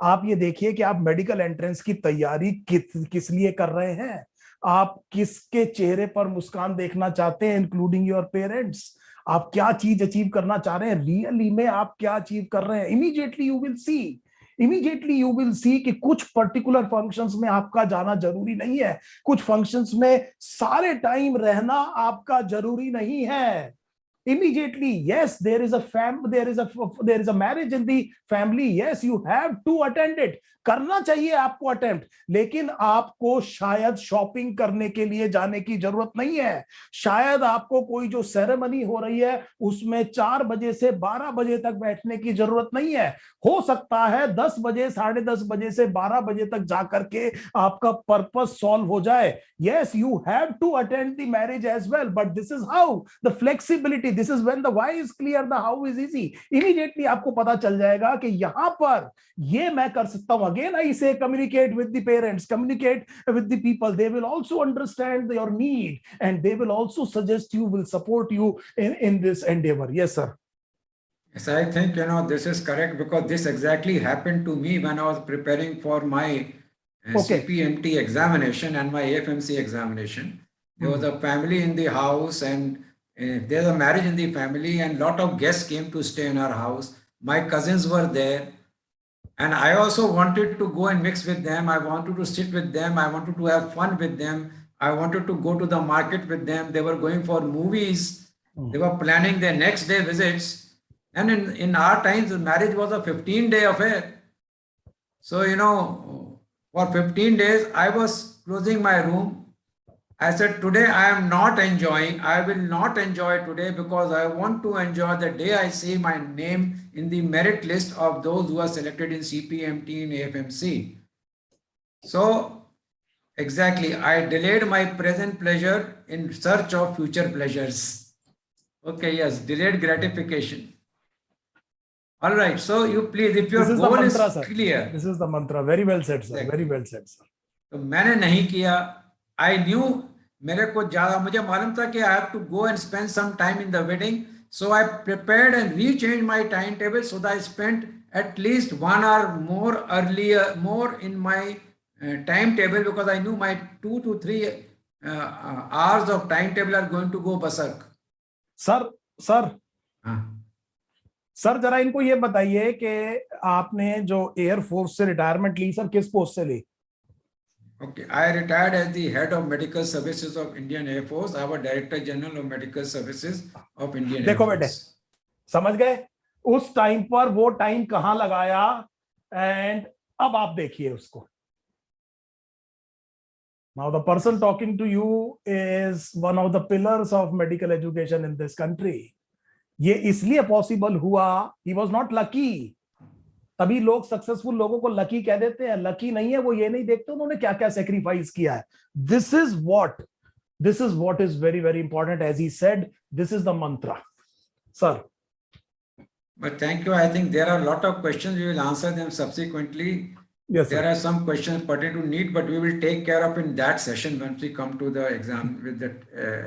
आप ये देखिए कि आप मेडिकल एंट्रेंस की तैयारी किस लिए कर रहे हैं, आप किसके चेहरे पर मुस्कान देखना चाहते हैं, इंक्लूडिंग योर पेरेंट्स. आप क्या चीज अचीव करना चाह रहे हैं, रियली में आप क्या अचीव कर रहे हैं. इमीडिएटली यू विल सी कि कुछ पर्टिकुलर फंक्शंस में आपका जाना जरूरी नहीं है, कुछ फंक्शंस में सारे टाइम रहना आपका जरूरी नहीं है. Immediately, yes, there is a marriage in the family. Yes, you have to attend it. करना चाहिए आपको अटेम्प्ट, लेकिन आपको शायद शॉपिंग करने के लिए जाने की जरूरत नहीं है. शायद आपको कोई जो सेरेमनी हो रही है उसमें 4 बजे से 12 बजे तक बैठने की जरूरत नहीं है. हो सकता है 10 बजे, 10:30 बजे से 12 बजे तक जाकर के आपका पर्पस सॉल्व हो जाए. Yes, you have to attend the marriage as well, but this is how the flexibility. This is when the why is clear, the how is easy. Immediately आपको पता चल जाएगा कि यहाँ पर ये मैं कर सकता हूँ. Again, I say communicate with the parents, communicate with the people. They will also understand your need, and they will also suggest you, will support you in this endeavor. Yes, sir. Yes, I think this is correct, because this exactly happened to me when I was preparing for my CPMT examination and my AFMC examination. There was a family in the house, and there's a marriage in the family, and lot of guests came to stay in our house. My cousins were there, and I also wanted to go and mix with them. I wanted to sit with them. I wanted to have fun with them. I wanted to go to the market with them. They were going for movies. They were planning their next day visits. And in our times, the marriage was a 15-day affair. So, for 15 days, I was closing my room. I said, today I am not enjoying. I will not enjoy today, because I want to enjoy the day I see my name in the merit list of those who are selected in CPMT and AFMC. So, exactly, I delayed my present pleasure in search of future pleasures. Okay, yes, delayed gratification. All right, so you please, if your This is the goal is mantra, sir. clear. This is the mantra. Very well said, sir. Exactly. Very well said, sir. तो मैंने नहीं किया. I knew, मेरे को ज्यादा मुझे मालूम था कि I have to go and spend some time in the wedding. So I prepared and rechanged my timetable so that I spent at least 1 hour more in my timetable, because I knew my 2 to 3 hours of timetable are going to go berserk. Sir sir जरा इनको ये बताइए कि आपने जो air force से retirement ली, sir किस post से ली? Okay, I retired as the head of medical services of Indian Air Force. I was Director General of Medical Services of Indian Air देखो Force. बेटे, समझ गए उस टाइम पर वो टाइम कहां लगाया, एंड अब आप देखिए उसको. Now the person talking to you is one of the pillars of medical education in this country. ये इसलिए पॉसिबल हुआ, he was not lucky. तभी लोग सक्सेसफुल लोगों को लकी कह देते हैं. लकी नहीं है वो, ये नहीं देखते उन्होंने क्या क्या सेक्रीफाइस किया है. This is what is very very important. As he said, this is the mantra, sir. But thank you. I think there are a lot of questions. We will answer them subsequently. Yes, sir. There are some questions pertaining to NEET, but we will take care of in that session once we come to the exam with the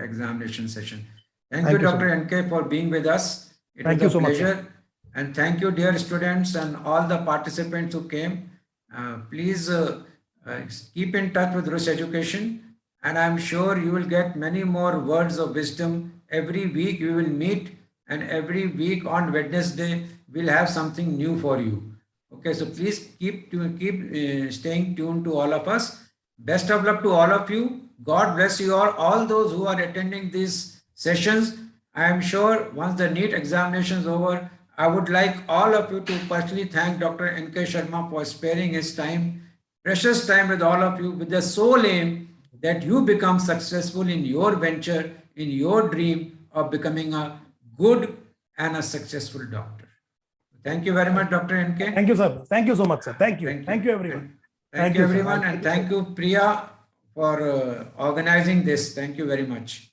examination session. Thank you, Dr. N.K, for being with us. It was a pleasure. And thank you, dear students and all the participants who came. Please keep in touch with Rus Education, and I'm sure you will get many more words of wisdom. Every week we will meet, and every week on Wednesday we'll have something new for you. Okay, so please keep staying tuned to all of us. Best of luck to all of you. God bless you all those who are attending these sessions. I am sure once the NEET examination is over, I would like all of you to personally thank Dr. N.K Sharma for sparing his time, precious time with all of you, with the sole aim that you become successful in your venture, in your dream of becoming a good and a successful doctor. Thank you very much, Dr. N.K. Thank you, sir. Thank you so much, sir. Thank you. Thank you, everyone. Thank you, everyone. And thank you, Priya, for organizing this. Thank you very much.